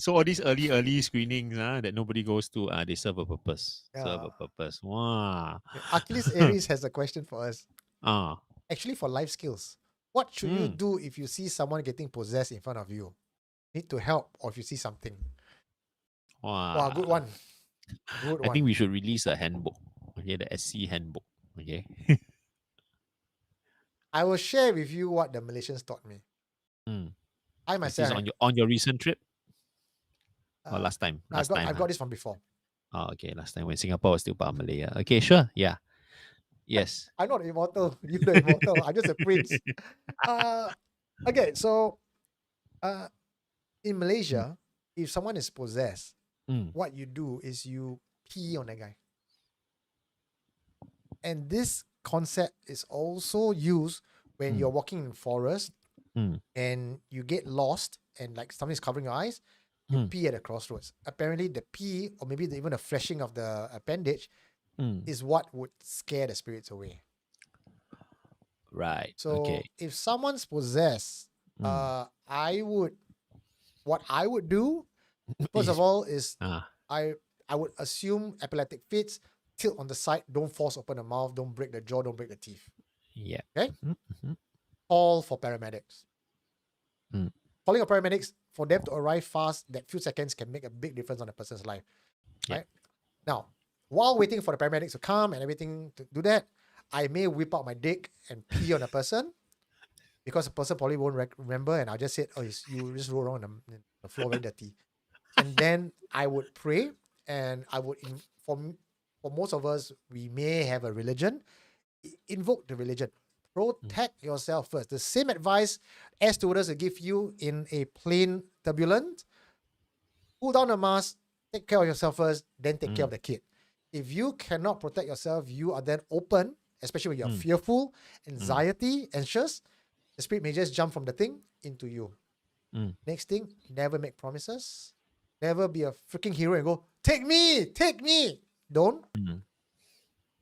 So all these early screenings that nobody goes to, they serve a purpose. Serve Yeah. a purpose. Wow. Achilles Aries has a question for us. Ah. Actually, for life skills. What should you Mm. do if you see someone getting possessed in front of you? Need to help, or if you see something. Wow, good one. Good I one. think we should release a handbook. Okay, the SC handbook. Okay. I will share with you what the Malaysians taught me. Mm. I Is myself, this on your recent trip? Or uh, last time? I've got this from before. Oh, okay. Last time when Singapore was still part of Malaya. Okay, sure. Yeah. Yes. I'm not immortal. You're the immortal. I'm just a prince. Okay, so in Malaysia, if someone is possessed, Mm. what you do is you pee on that guy. And this concept is also used when Mm. you're walking in forest Mm. and you get lost and like something's covering your eyes, you Mm. pee at a crossroads. Apparently, the pee or maybe even the flashing of the appendage Mm. is what would scare the spirits away. Right. So Okay. if someone's possessed, Mm. what I would do first of all is Ah. I would assume epileptic fits, tilt on the side, don't force open the mouth, don't break the jaw, don't break the teeth. Yeah. Okay? Mhm. Call for paramedics. Mm. Calling for paramedics, for them to arrive fast, that few seconds can make a big difference on a person's life. Yeah. Right? Now, while waiting for the paramedics to come and everything to do that, I may whip out my dick and pee on a person because the person probably won't remember, and I'll just say, oh, you just roll around on the floor very dirty. And then I would pray, and I would, for most of us, we may have a religion, invoke the religion. Protect yourself first. The same advice air stewardess will give you in a plane turbulent. Pull down the mask, take care of yourself first, then take care of the kid. If you cannot protect yourself, you are then open, especially when you're fearful, anxiety, anxious, the spirit may just jump from the thing into you. Mm. Next thing, never make promises. Never be a freaking hero and go, take me. Don't. Mm.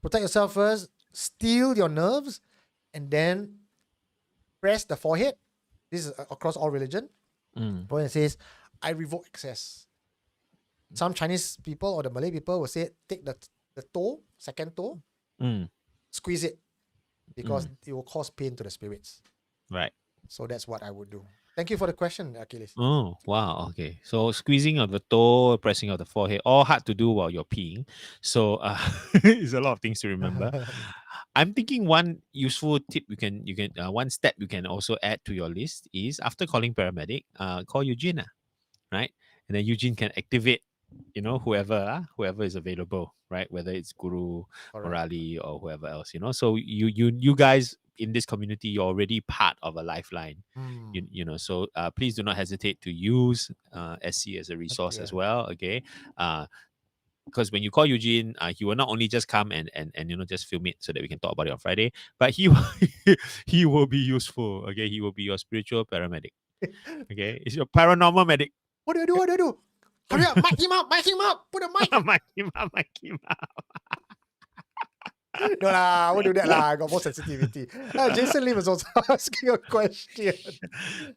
Protect yourself first, steel your nerves, and then press the forehead. This is across all religion. Mm. It says, I revoke access. Some Chinese people or the Malay people will say, take the the toe, second toe, Mm, squeeze it because it will cause pain to the spirits. right. So that's what I would do. Thank you for the question, Achilles. Oh, wow. Okay. So squeezing of the toe, pressing of the forehead, all hard to do while you're peeing. So it's a lot of things to remember. I'm thinking one useful tip you can one step you can also add to your list is after calling paramedic, call Eugene, right? And then Eugene can activate, whoever is available, right? Whether it's Guru, Correct. Morali, or whoever else, So you guys in this community, you're already part of a lifeline. Hmm. So please do not hesitate to use SC as a resource as Yeah. well. Okay. Because when you call Eugene, he will not only just come and just film it so that we can talk about it on Friday, but he will, he will be useful. Okay, he will be your spiritual paramedic. Okay, it's your paranormal medic. What do I do? What do I do? Hurry up, mic him up, mic him up. Put a mic. Mic him up, mic him up. No lah, I won't do that lah. I got more sensitivity. Jason Lim is also asking a question.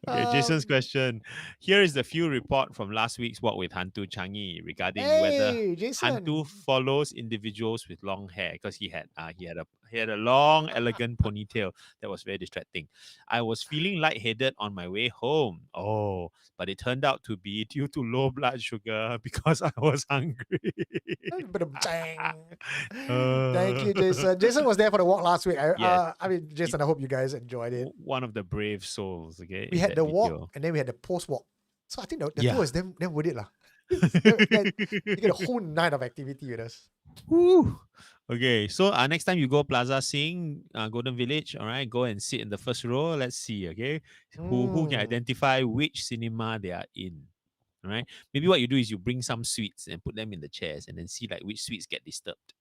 Okay, Jason's question. Here is the fuel report from last week's walk with Hantu Changi regarding whether Hey, Jason. Hantu follows individuals with long hair because he had a long, elegant ponytail that was very distracting. I was feeling lightheaded on my way home. Oh, but it turned out to be due to low blood sugar because I was hungry. Thank you, Jason. Jason was there for the walk last week. Yes. Jason, I hope you guys enjoyed it. One of the brave souls. Okay, We in had that the video. walk and then we had the post walk. So I think the Yeah. two is them worth it lah. You get a whole night of activity with us. Woo. Okay, so next time you go Plaza Sing, Golden Village, all right, go and sit in the first row. Let's see, okay, who can identify which cinema they are in. All right, maybe what you do is you bring some sweets and put them in the chairs and then see like which sweets get disturbed.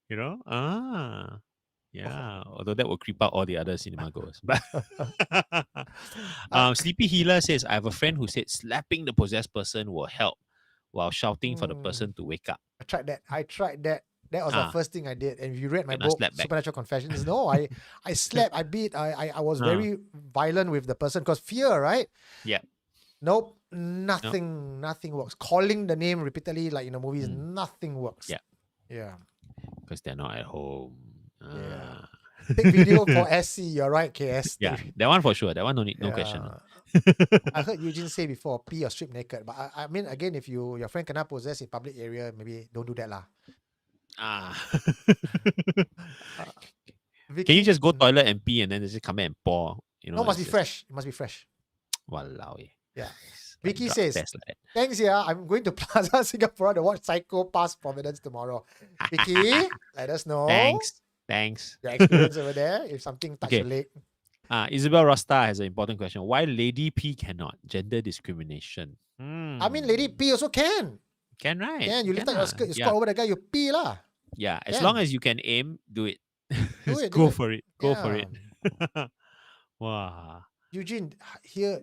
Yeah. Although that will creep out all the other cinema goers. But Sleepy Healer says, I have a friend who said slapping the possessed person will help while shouting for the person to wake up. I tried that. That was the first thing I did. And if you read my Kena book, slap back. Supernatural Confessions, no, I slapped, I beat, I was very violent with the person because fear, right? Yeah. Nope, nothing works. Calling the name repeatedly, like in the movies, nothing works. Yeah. Yeah. Because they're not at home. Yeah. Take video for SC, you're right, KS. Yeah, that one for sure. That one no question. I heard Eugene say before, pee or strip naked. But I mean, again, if your friend cannot possess in public area, maybe don't do that lah. Can you just go toilet and pee and then just come back and pour? No, must be fresh. It must be fresh. Walao. Yeah. Like Vicky drug says, test like that. thanks, yeah. I'm going to Plaza Singapura to watch Psycho Past Providence tomorrow. Vicky, let us know. Thanks. Your experience over there. If something touch your leg. Isabel Rasta has an important question. Why Lady P cannot? Gender discrimination. I mean, Lady P also can. Can, right? Can. You lift up your skirt, you squat over the guy, you pee lah. Yeah, as Can. long as you can aim, do it. Do Go it. for it. Go for it. Wow. Eugene, here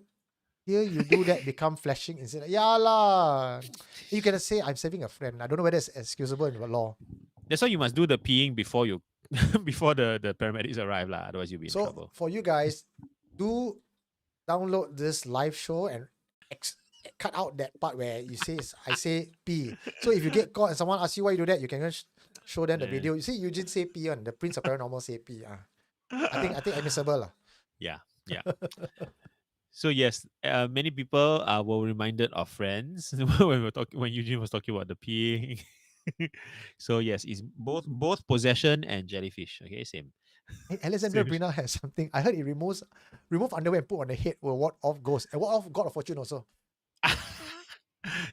you do that, become flashing instead. Yeah lah. You can say, I'm saving a friend. I don't know whether it's excusable in the law. That's why you must do the peeing before you before the paramedics arrive lah. Otherwise you'll be in trouble. So for you guys, do download this live show and cut out that part where you say I say pee. So if you get caught and someone asks you why you do that, you can just show them the video. You see Eugene say pee on the Prince of Paranormal say pee. I think admissible lah. Yeah. So yes, many people were reminded of Friends when Eugene was talking about the peeing. So yes, it's both possession and jellyfish. Okay, same. Hey, Alexander Brina has something. I heard it remove underwear and put on the head will ward off ghosts and ward off God of Fortune also.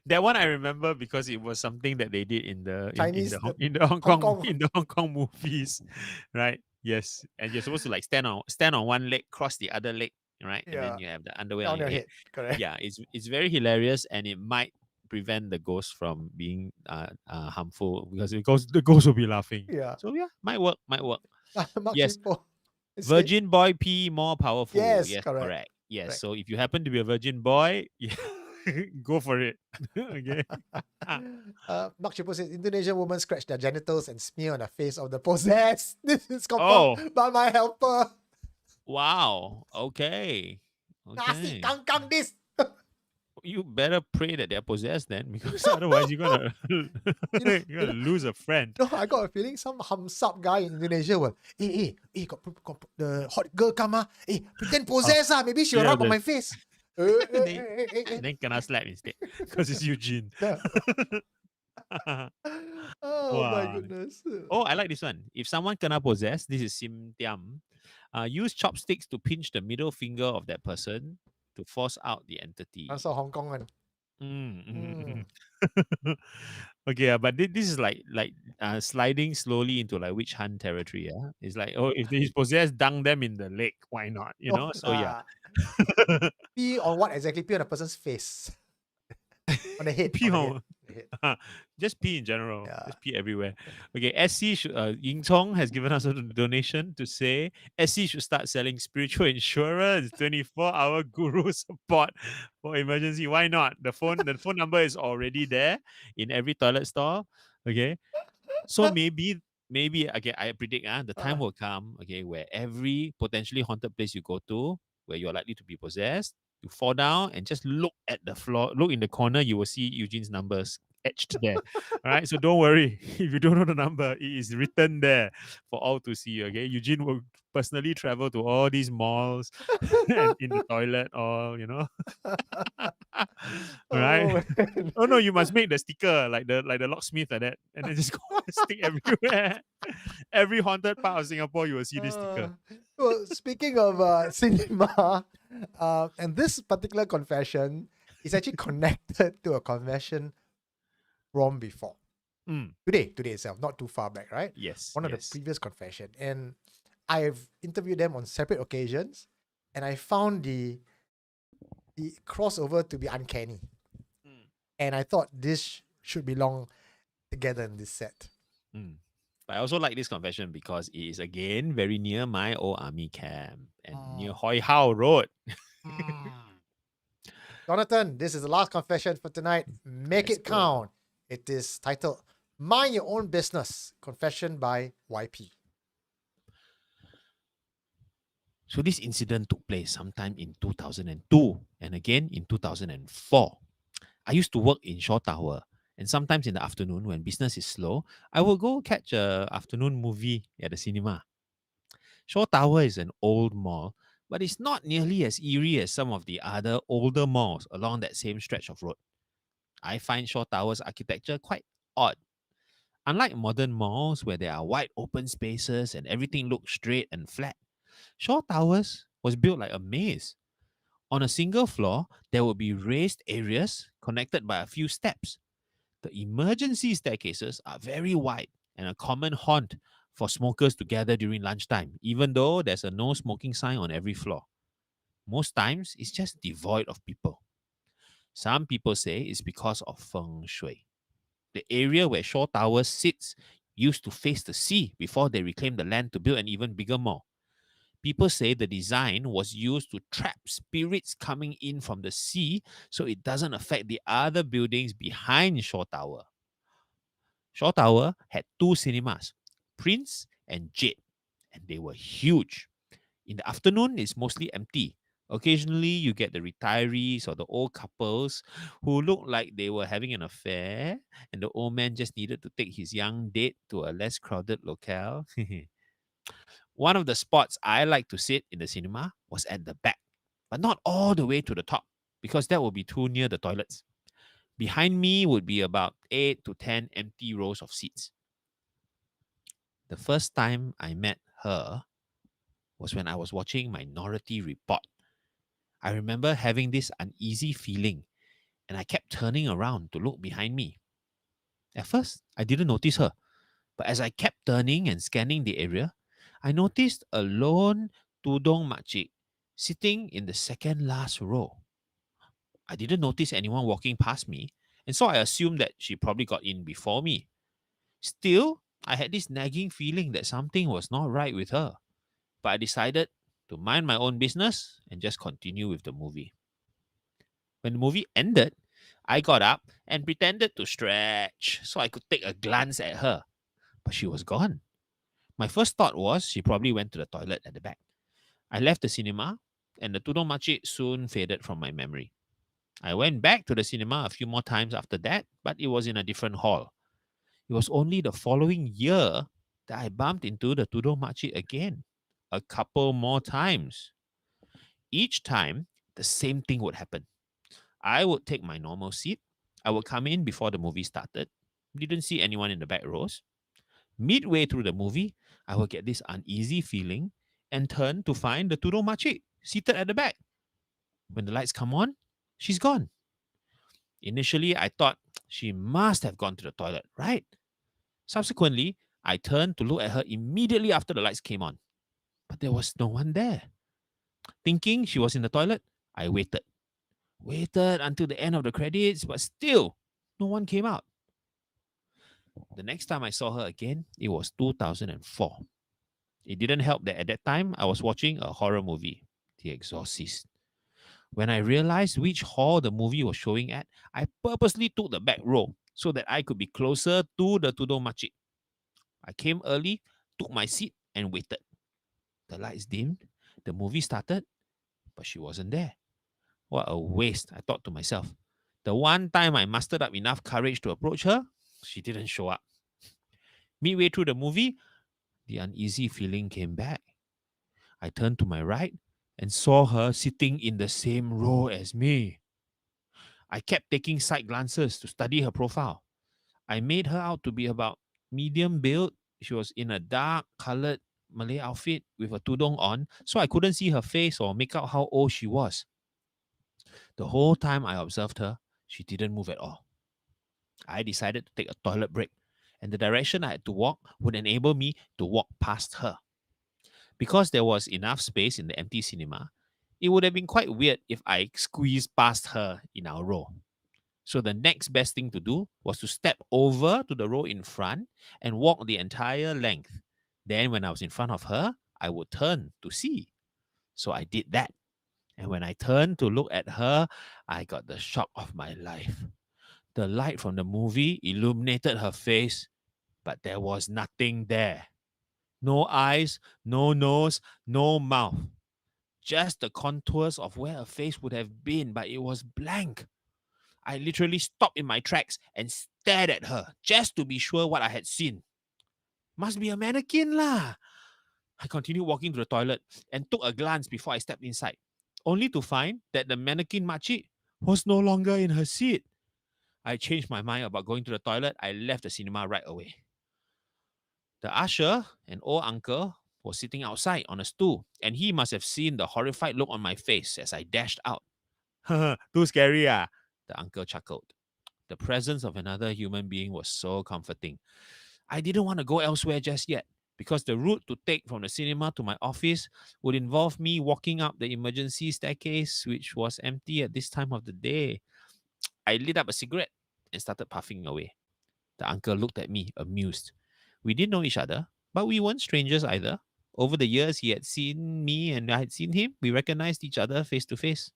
That one I remember because it was something that they did in the Chinese, in the Hong Kong movies, right? Yes, and you're supposed to like stand on one leg, cross the other leg, right? And then you have the underwear on your head. Correct. Yeah, it's very hilarious, and it might prevent the ghost from being harmful because the ghost will be laughing. Yeah. So yeah, might work. Yes. Chipo. Virgin boy pee more powerful. Yes, Yes, correct. Yes. Correct. So if you happen to be a virgin boy, go for it. Okay. Mark Chipo says Indonesian women scratch their genitals and smear on the face of the possessed. This is confirmed by my helper. Wow. Okay. Nasi kangkang this. You better pray that they're possessed then, because otherwise you're gonna you're gonna lose a friend. No, I got a feeling some hamsap guy in Indonesia will, got the hot girl come pretend possess maybe she'll Yeah, rub on the- my face. Then kena slap instead, because it's Eugene. No. Oh my Wow. goodness. Oh, I like this one. If someone kena possessed, this is Sim Tiam. Use chopsticks to pinch the middle finger of that person to force out the entity. I saw Hong Kong one. Okay, but this is like sliding slowly into like witch hunt territory. Yeah, it's like, oh, if he's possessed, dunk them in the lake. Why not? You know. So yeah, Pee on what exactly? Pee on a person's face. On the head. pee on the on. head. The head. Just pee in general. Yeah. Just pee everywhere. Okay, SC Ying Tong has given us a donation to say SC should start selling spiritual insurance, 24-hour guru support for emergency. Why not? The phone number is already there in every toilet stall. Okay. So maybe okay, I predict the time will come, okay, where every potentially haunted place you go to, where you're likely to be possessed, you fall down and just look at the floor, look in the corner, you will see Eugene's numbers etched there. All right. So don't worry. If you don't know the number, it is written there for all to see. Okay. Eugene will personally travel to all these malls and in the toilet, all, you know. Right. man. Oh no, you must make the sticker like the locksmith like that, and then just go stick everywhere. Every haunted part of Singapore, you will see this sticker. Well, speaking of cinema, and this particular confession is actually connected to a confession from before. Mm. Today itself, not too far back, right? Yes. One of the previous confession. And I've interviewed them on separate occasions, and I found the crossover to be uncanny. And I thought this should belong together in this set. But I also like this confession because it is again very near my old army camp and near Hoi Hao Road. Jonathan, this is the last confession for tonight. Make Let's it go. count. It is titled Mind Your Own Business. Confession by YP. So this incident took place sometime in 2002 and again in 2004. I used to work in Shaw Tower, and sometimes in the afternoon when business is slow, I will go catch a afternoon movie at the cinema. Shaw Tower is an old mall, but it's not nearly as eerie as some of the other older malls along that same stretch of road. I find Shaw Tower's architecture quite odd. Unlike modern malls where there are wide open spaces and everything looks straight and flat, Shaw Towers was built like a maze. On a single floor, there will be raised areas connected by a few steps. The emergency staircases are very wide and a common haunt for smokers to gather during lunchtime, even though there's a no smoking sign on every floor. Most times, it's just devoid of people. Some people say it's because of Feng Shui. The area where Shaw Towers sits used to face the sea before they reclaimed the land to build an even bigger mall. People say the design was used to trap spirits coming in from the sea so it doesn't affect the other buildings behind Shaw Tower. Shaw Tower had two cinemas, Prince and Jade, and they were huge. In the afternoon, it's mostly empty. Occasionally, you get the retirees or the old couples who look like they were having an affair, and the old man just needed to take his young date to a less crowded locale. One of the spots I like to sit in the cinema was at the back, but not all the way to the top, because that would be too near the toilets. Behind me would be about 8 to 10 empty rows of seats. The first time I met her was when I was watching Minority Report. I remember having this uneasy feeling, and I kept turning around to look behind me. At first, I didn't notice her, but as I kept turning and scanning the area, I noticed a lone tudong makcik sitting in the second last row. I didn't notice anyone walking past me, and so I assumed that she probably got in before me. Still, I had this nagging feeling that something was not right with her, but I decided to mind my own business and just continue with the movie. When the movie ended, I got up and pretended to stretch so I could take a glance at her, but she was gone. My first thought was she probably went to the toilet at the back. I left the cinema, and the tudong makcik soon faded from my memory. I went back to the cinema a few more times after that, but it was in a different hall. It was only the following year that I bumped into the Tudong Makcik again, a couple more times. Each time, the same thing would happen. I would take my normal seat. I would come in before the movie started. Didn't see anyone in the back rows. Midway through the movie, I would get this uneasy feeling and turn to find the Tudong Makcik seated at the back. When the lights come on, she's gone. Initially, I thought she must have gone to the toilet, right? Subsequently, I turned to look at her immediately after the lights came on, but there was no one there. Thinking she was in the toilet, I waited. Waited until the end of the credits, but still, no one came out. The next time I saw her again, it was 2004. It didn't help that at that time, I was watching a horror movie, The Exorcist. When I realized which hall the movie was showing at, I purposely took the back row so that I could be closer to the Tudong Makcik. I came early, took my seat, and waited. The lights dimmed, the movie started, but she wasn't there. What a waste, I thought to myself. The one time I mustered up enough courage to approach her, she didn't show up. Midway through the movie, the uneasy feeling came back. I turned to my right and saw her sitting in the same row as me. I kept taking side glances to study her profile. I made her out to be about medium build. She was in a dark colored Malay outfit with a tudong on, so I couldn't see her face or make out how old she was. The whole time I observed her, she didn't move at all. I decided to take a toilet break, and the direction I had to walk would enable me to walk past her. Because there was enough space in the empty cinema, it would have been quite weird if I squeezed past her in our row. So the next best thing to do was to step over to the row in front and walk the entire length. Then when I was in front of her, I would turn to see. So I did that. And when I turned to look at her, I got the shock of my life. The light from the movie illuminated her face, but there was nothing there. No eyes, no nose, no mouth. Just the contours of where her face would have been, but it was blank. I literally stopped in my tracks and stared at her just to be sure what I had seen. Must be a mannequin lah. I continued walking to the toilet and took a glance before I stepped inside, only to find that the mannequin makcik was no longer in her seat. I changed my mind about going to the toilet. I left the cinema right away. The usher, an old uncle, was sitting outside on a stool, and he must have seen the horrified look on my face as I dashed out. Too scary, ah, the uncle chuckled. The presence of another human being was so comforting. I didn't want to go elsewhere just yet, because the route to take from the cinema to my office would involve me walking up the emergency staircase, which was empty at this time of the day. I lit up a cigarette and started puffing away. The uncle looked at me, amused. We didn't know each other, but we weren't strangers either. Over the years, he had seen me and I had seen him. We recognized each other face to face.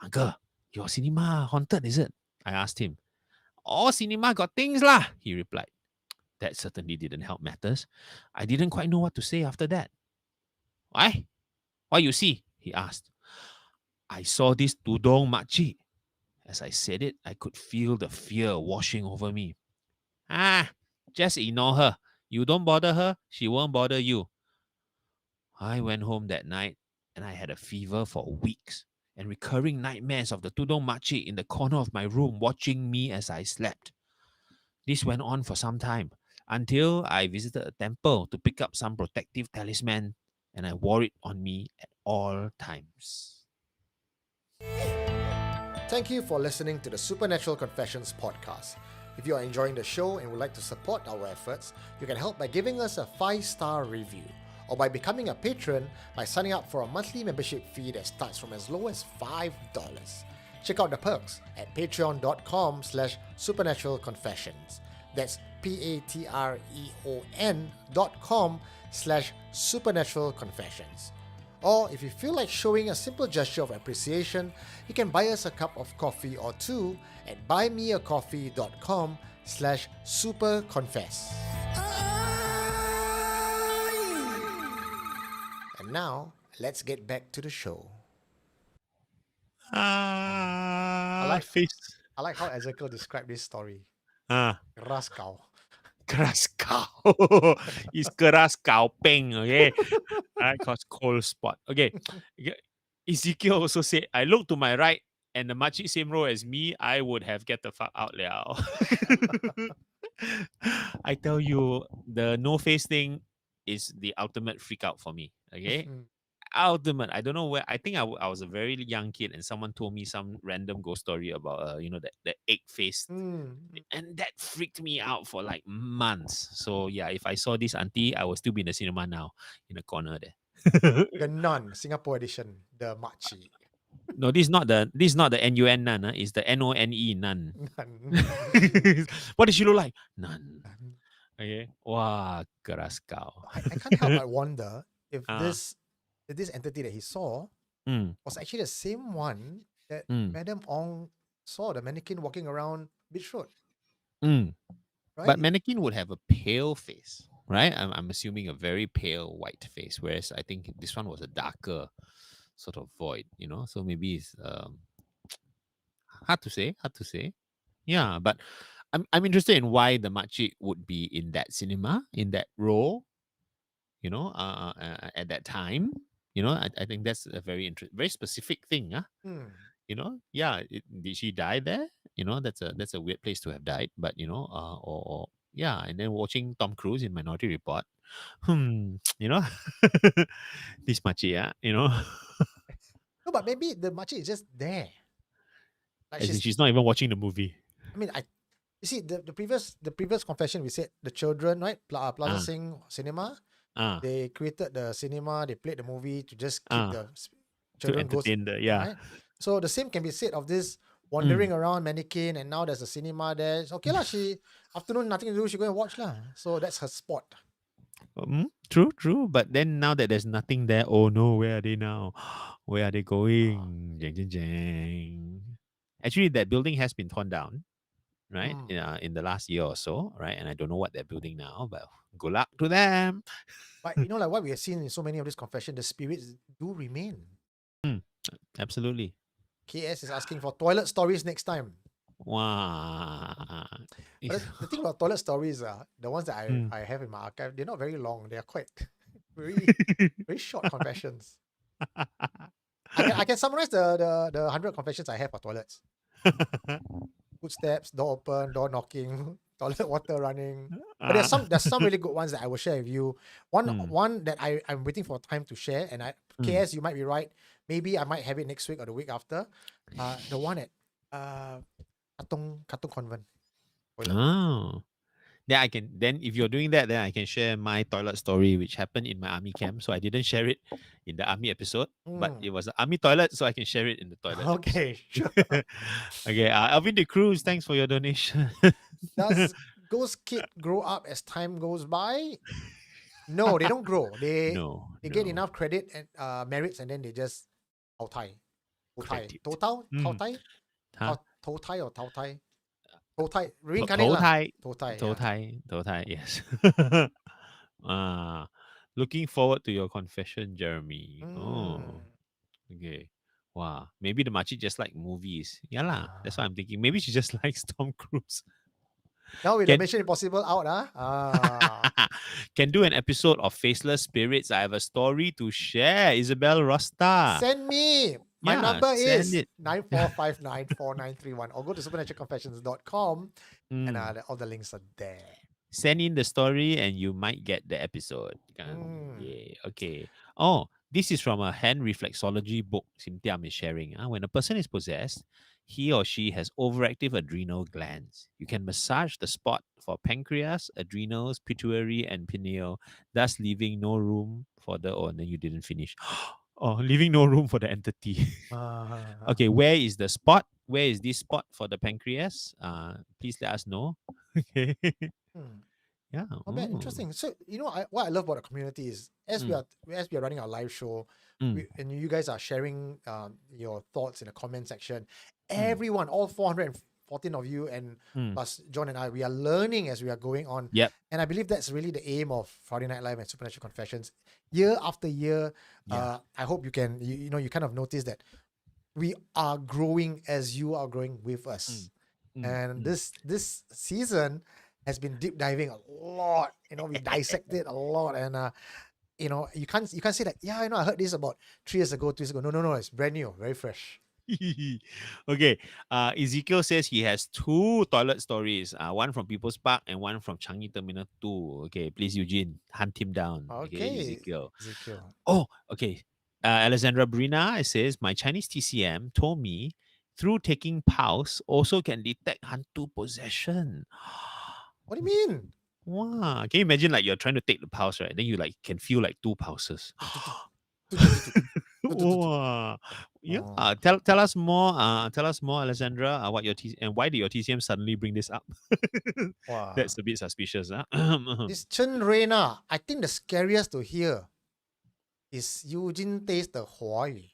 Uncle, your cinema haunted, is it? I asked him. All cinema got things lah, he replied. That certainly didn't help matters. I didn't quite know what to say after that. Why? What you see? He asked. I saw this tudong makcik. As I said it, I could feel the fear washing over me. Just ignore her. You don't bother her, she won't bother you. I went home that night and I had a fever for weeks and recurring nightmares of the tudong makcik in the corner of my room watching me as I slept. This went on for some time until I visited a temple to pick up some protective talisman, and I wore it on me at all times. Thank you for listening to the Supernatural Confessions podcast. If you are enjoying the show and would like to support our efforts, you can help by giving us a 5-star review or by becoming a patron by signing up for a monthly membership fee that starts from as low as $5. Check out the perks at patreon.com/supernaturalconfessions. That's patreon.com/supernaturalconfessions. Or if you feel like showing a simple gesture of appreciation, you can buy us a cup of coffee or two at buymeacoffee.com/superconfess. And now, let's get back to the show. like- Face. I like how Ezekiel described this story. Ah. Keras kau. Keras kau. It's keras kau peng, okay? Right, cause cold spot. Okay. Ezekiel also said, I look to my right and the makcik same row as me, I would have get the fuck out liao. I tell you, the no face thing is the ultimate freak out for me. Okay. Ultimate. I don't know where. I think I was a very young kid and someone told me some random ghost story about, that egg face. And that freaked me out for like months. So yeah, if I saw this auntie, I would still be in the cinema now, in the corner there. The Nun, Singapore edition, the Makcik. No, this is not the NUN nun. It's the NONE nun. Nun. What does she look like? Nun. Okay. Wow, keras kau. I can't help but wonder if Ah. this entity that he saw Mm, was actually the same one that mm, Madam Ong saw, the mannequin walking around Beach Road, mm. right? But mannequin would have a pale face, right? I'm assuming a very pale white face, whereas I think this one was a darker sort of void, So maybe it's hard to say. Yeah, but I'm interested in why the makcik would be in that cinema, in that role, at that time. I think that's a very very specific thing, Hmm. Yeah, did she die there? That's a weird place to have died, but or yeah, and then watching Tom Cruise in Minority Report, this makcik, No, but maybe the Makcik is just there. Like as in she's not even watching the movie. I mean, you see the previous confession we said the children, right? Plaza Ah. Sing Cinema. Ah, They created the cinema. They played the movie to just keep Ah. the to children ghosts. entertain the yeah. Right? So the same can be said of this wandering around mannequin, and now there's a cinema there. It's okay lah. She afternoon nothing to do. She go and watch lah. So that's her spot. True. But then now that there's nothing there, oh no, where are they now? Where are they going? Jeng, jeng, jeng. Actually, that building has been torn down, right? In the last year or so, right? And I don't know what they're building now, but good luck to them. But like what we have seen in so many of these confessions, the spirits do remain. Absolutely. KS is asking for toilet stories next time. Wow. But the thing about toilet stories are the ones that Mm. I have in my archive. They're not very long. They are quite very very short confessions. I can summarize the 100 confessions I have for toilets. Footsteps, door open, door knocking, toilet water running. But there's some really good ones that I will share with you. One that I'm waiting for time to share, and KS, you might be right. Maybe I might have it next week or the week after. The one at Katong Convent. toilet. Oh. Yeah, I can. Then, if you're doing that, then I can share my toilet story, which happened in my army camp. So I didn't share it in the army episode, but it was an army toilet, so I can share it in the toilet. Okay, sure. Okay. Alvin De Cruz, thanks for your donation. Does ghost kid grow up as time goes by? No, they don't grow. They get no. enough credit and merits, and then they just tao tai. Credit. Tao tai? Huh? Tao tai or tao tai? Tao tai. Reincarnate lah. Tao tai. Toe tie, yes. Looking forward to your confession, Jeremy. Oh, okay. Wow. Maybe the makcik just like movies. Yeah lah. That's what I'm thinking. Maybe she just likes Tom Cruise. Now with the Can- Mission Impossible out, Can do an episode of Faceless Spirits. I have a story to share. Isabel Rosta. send me. My Yeah, number send is it. 94594931, or go to supernaturalconfessions.com and Mm. all the links are there. Send in the story and you might get the episode. Yeah. Okay. Oh, this is from a hand reflexology book Sim Tiam is sharing. When a person is possessed, he or she has overactive adrenal glands. You can massage the spot for pancreas, adrenals, pituitary, and pineal, thus leaving no room for the. Oh, and then you didn't finish. Oh, leaving no room for the entity. Okay, where is the spot? Where is this spot for the pancreas? Please let us know. Okay. Yeah. Not bad, interesting. So what I love about the community is as we are running our live show, and you guys are sharing your thoughts in the comment section. Everyone, all 414 of you, and plus John and I, we are learning as we are going on. Yep. And I believe that's really the aim of Friday Night Live and Supernatural Confessions. Year after year, I hope you can you kind of notice that we are growing as you are growing with us. And this season has been deep diving a lot. We dissected a lot, and you can't say that. Yeah, I heard this about 3 years ago, 2 years ago. No, it's brand new, very fresh. Okay. Ezekiel says he has 2 toilet stories. One from People's Park and one from Changi Terminal 2. Okay, please, Eugene, hunt him down. Okay, Ezekiel. Oh, okay. Alexandra Brina says, my Chinese TCM told me through taking pulse also can detect hantu possession. What do you mean? Wow. Can you imagine like you're trying to take the pulse, right? Then you like can feel like 2 pulses. Wow. Yeah. Oh. Tell us more. Tell us more, Alessandra. What your and why did your TCM suddenly bring this up? Wow. That's a bit suspicious. Huh? This Chen Reina, I think the scariest to hear is Eugene Tay's the Huayu.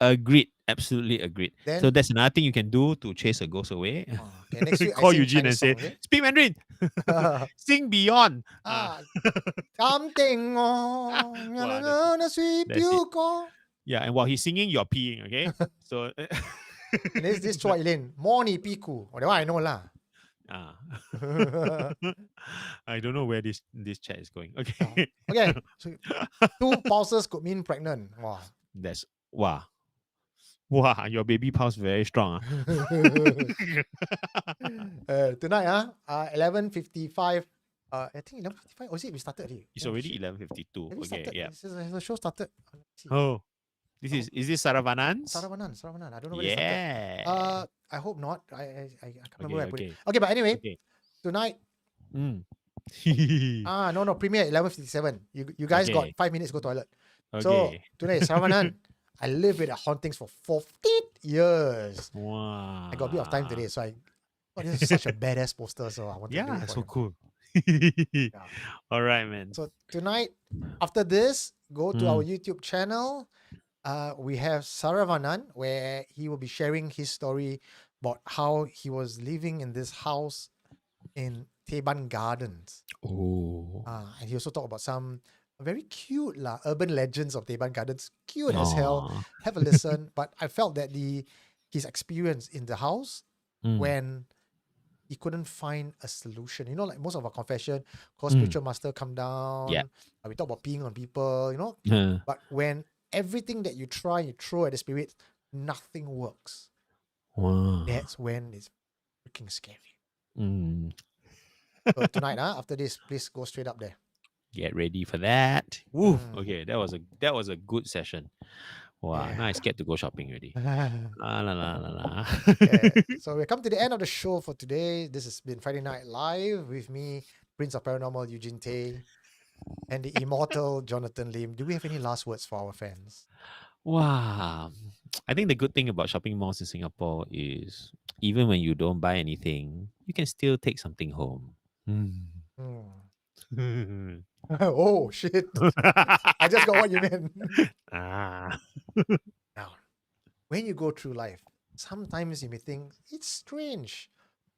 Agreed. Absolutely agreed. Then, so that's another thing you can do to chase a ghost away. okay, next week Call I sing Eugene Chinese and song, say, okay? speak Mandarin. Sing beyond. Something Wow, that's it. Yeah, and while he's singing, you're peeing, okay? So and this Chua Elaine, Moni Piku. Oh, that one I know lah. I don't know where this chat is going. Okay. Okay. So 2 pulses could mean pregnant. Wow. That's wow. Wow, your baby pulse very strong. Tonight, 11:55. I think 11:55. Or is it we started already? It's already 11:52. Okay, yeah. The show started. Oh, is this Saravanan? Saravanan. I don't know where it started. Yeah. I hope not. I can't remember where I put okay. it. Okay, but anyway, Okay. tonight. Mm. No, premiere 11:57. You guys got 5 minutes to go toilet. Okay. So today, Saravanan. I lived with the hauntings for 14 years. Wow. I got a bit of time today, so this is such a badass poster, so I want to do it for so you. cool. All right, man. So tonight, after this, go to our YouTube channel. We have Saravanan, where he will be sharing his story about how he was living in this house in Teban Gardens. Oh. And he also talked about some very cute urban legends of Teban Gardens. Cute as hell. Have a listen. But I felt that his experience in the house when he couldn't find a solution. Like most of our confession, cause spiritual master come down. Yeah. We talk about peeing on people, But when everything that you try, you throw at the spirit, nothing works. Wow. That's when it's freaking scary. Mm. So tonight, after this, please go straight up there. Get ready for that. Woo. Okay, that was a good session. Wow, now I scared to go shopping already. So we come to the end of the show for today. This has been Friday Night Live with me, Prince of Paranormal Eugene Tay, and the immortal Jonathan Lim. Do we have any last words for our fans? Wow. I think the good thing about shopping malls in Singapore is even when you don't buy anything, you can still take something home. Oh, shit. I just got what you meant. Now, when you go through life, sometimes you may think, it's strange.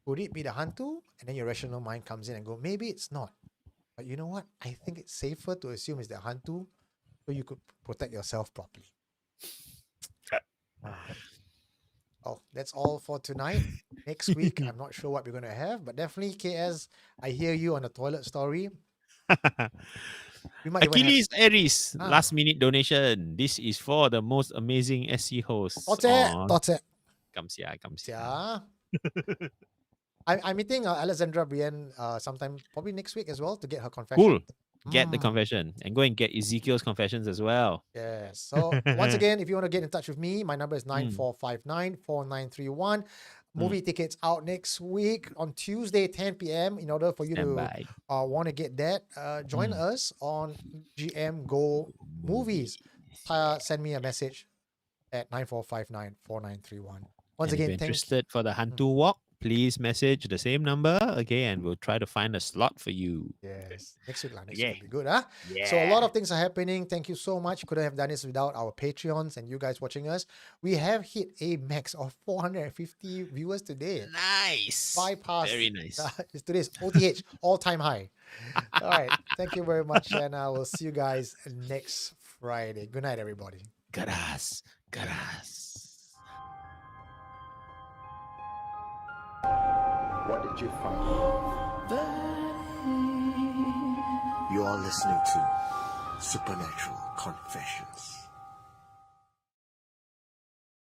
Could it be the hantu? And then your rational mind comes in and go, maybe it's not. But you know what? I think it's safer to assume it's the hantu so you could protect yourself properly. Oh, that's all for tonight. Next week, I'm not sure what we're going to have, but definitely, KS, I hear you on the toilet story. We might Achilles Aries, last minute donation. This is for the most amazing SC hosts. Come here. I'm meeting Alexandra Brienne sometime probably next week as well to get her confession. Cool. Get the confession and go and get Ezekiel's confessions as well. Yes. So once again, if you want to get in touch with me, my number is 9459-4931. Movie tickets out next week on Tuesday, 10 p.m. In order for you to want to get that, join us on GM Go Movies. Send me a message at 9459-4931. Once again, if you're interested for the Hantu walk, please message the same number, okay, and we'll try to find a slot for you. Yes. Next week will be good, huh? Yeah. So a lot of things are happening. Thank you so much. Couldn't have done this without our Patreons and you guys watching us. We have hit a max of 450 viewers today. Nice. Bypass. Very nice. Today's OTH, all-time high. All right. Thank you very much, and I will see you guys next Friday. Good night, everybody. Garas. What did you find? You are listening to Supernatural Confessions.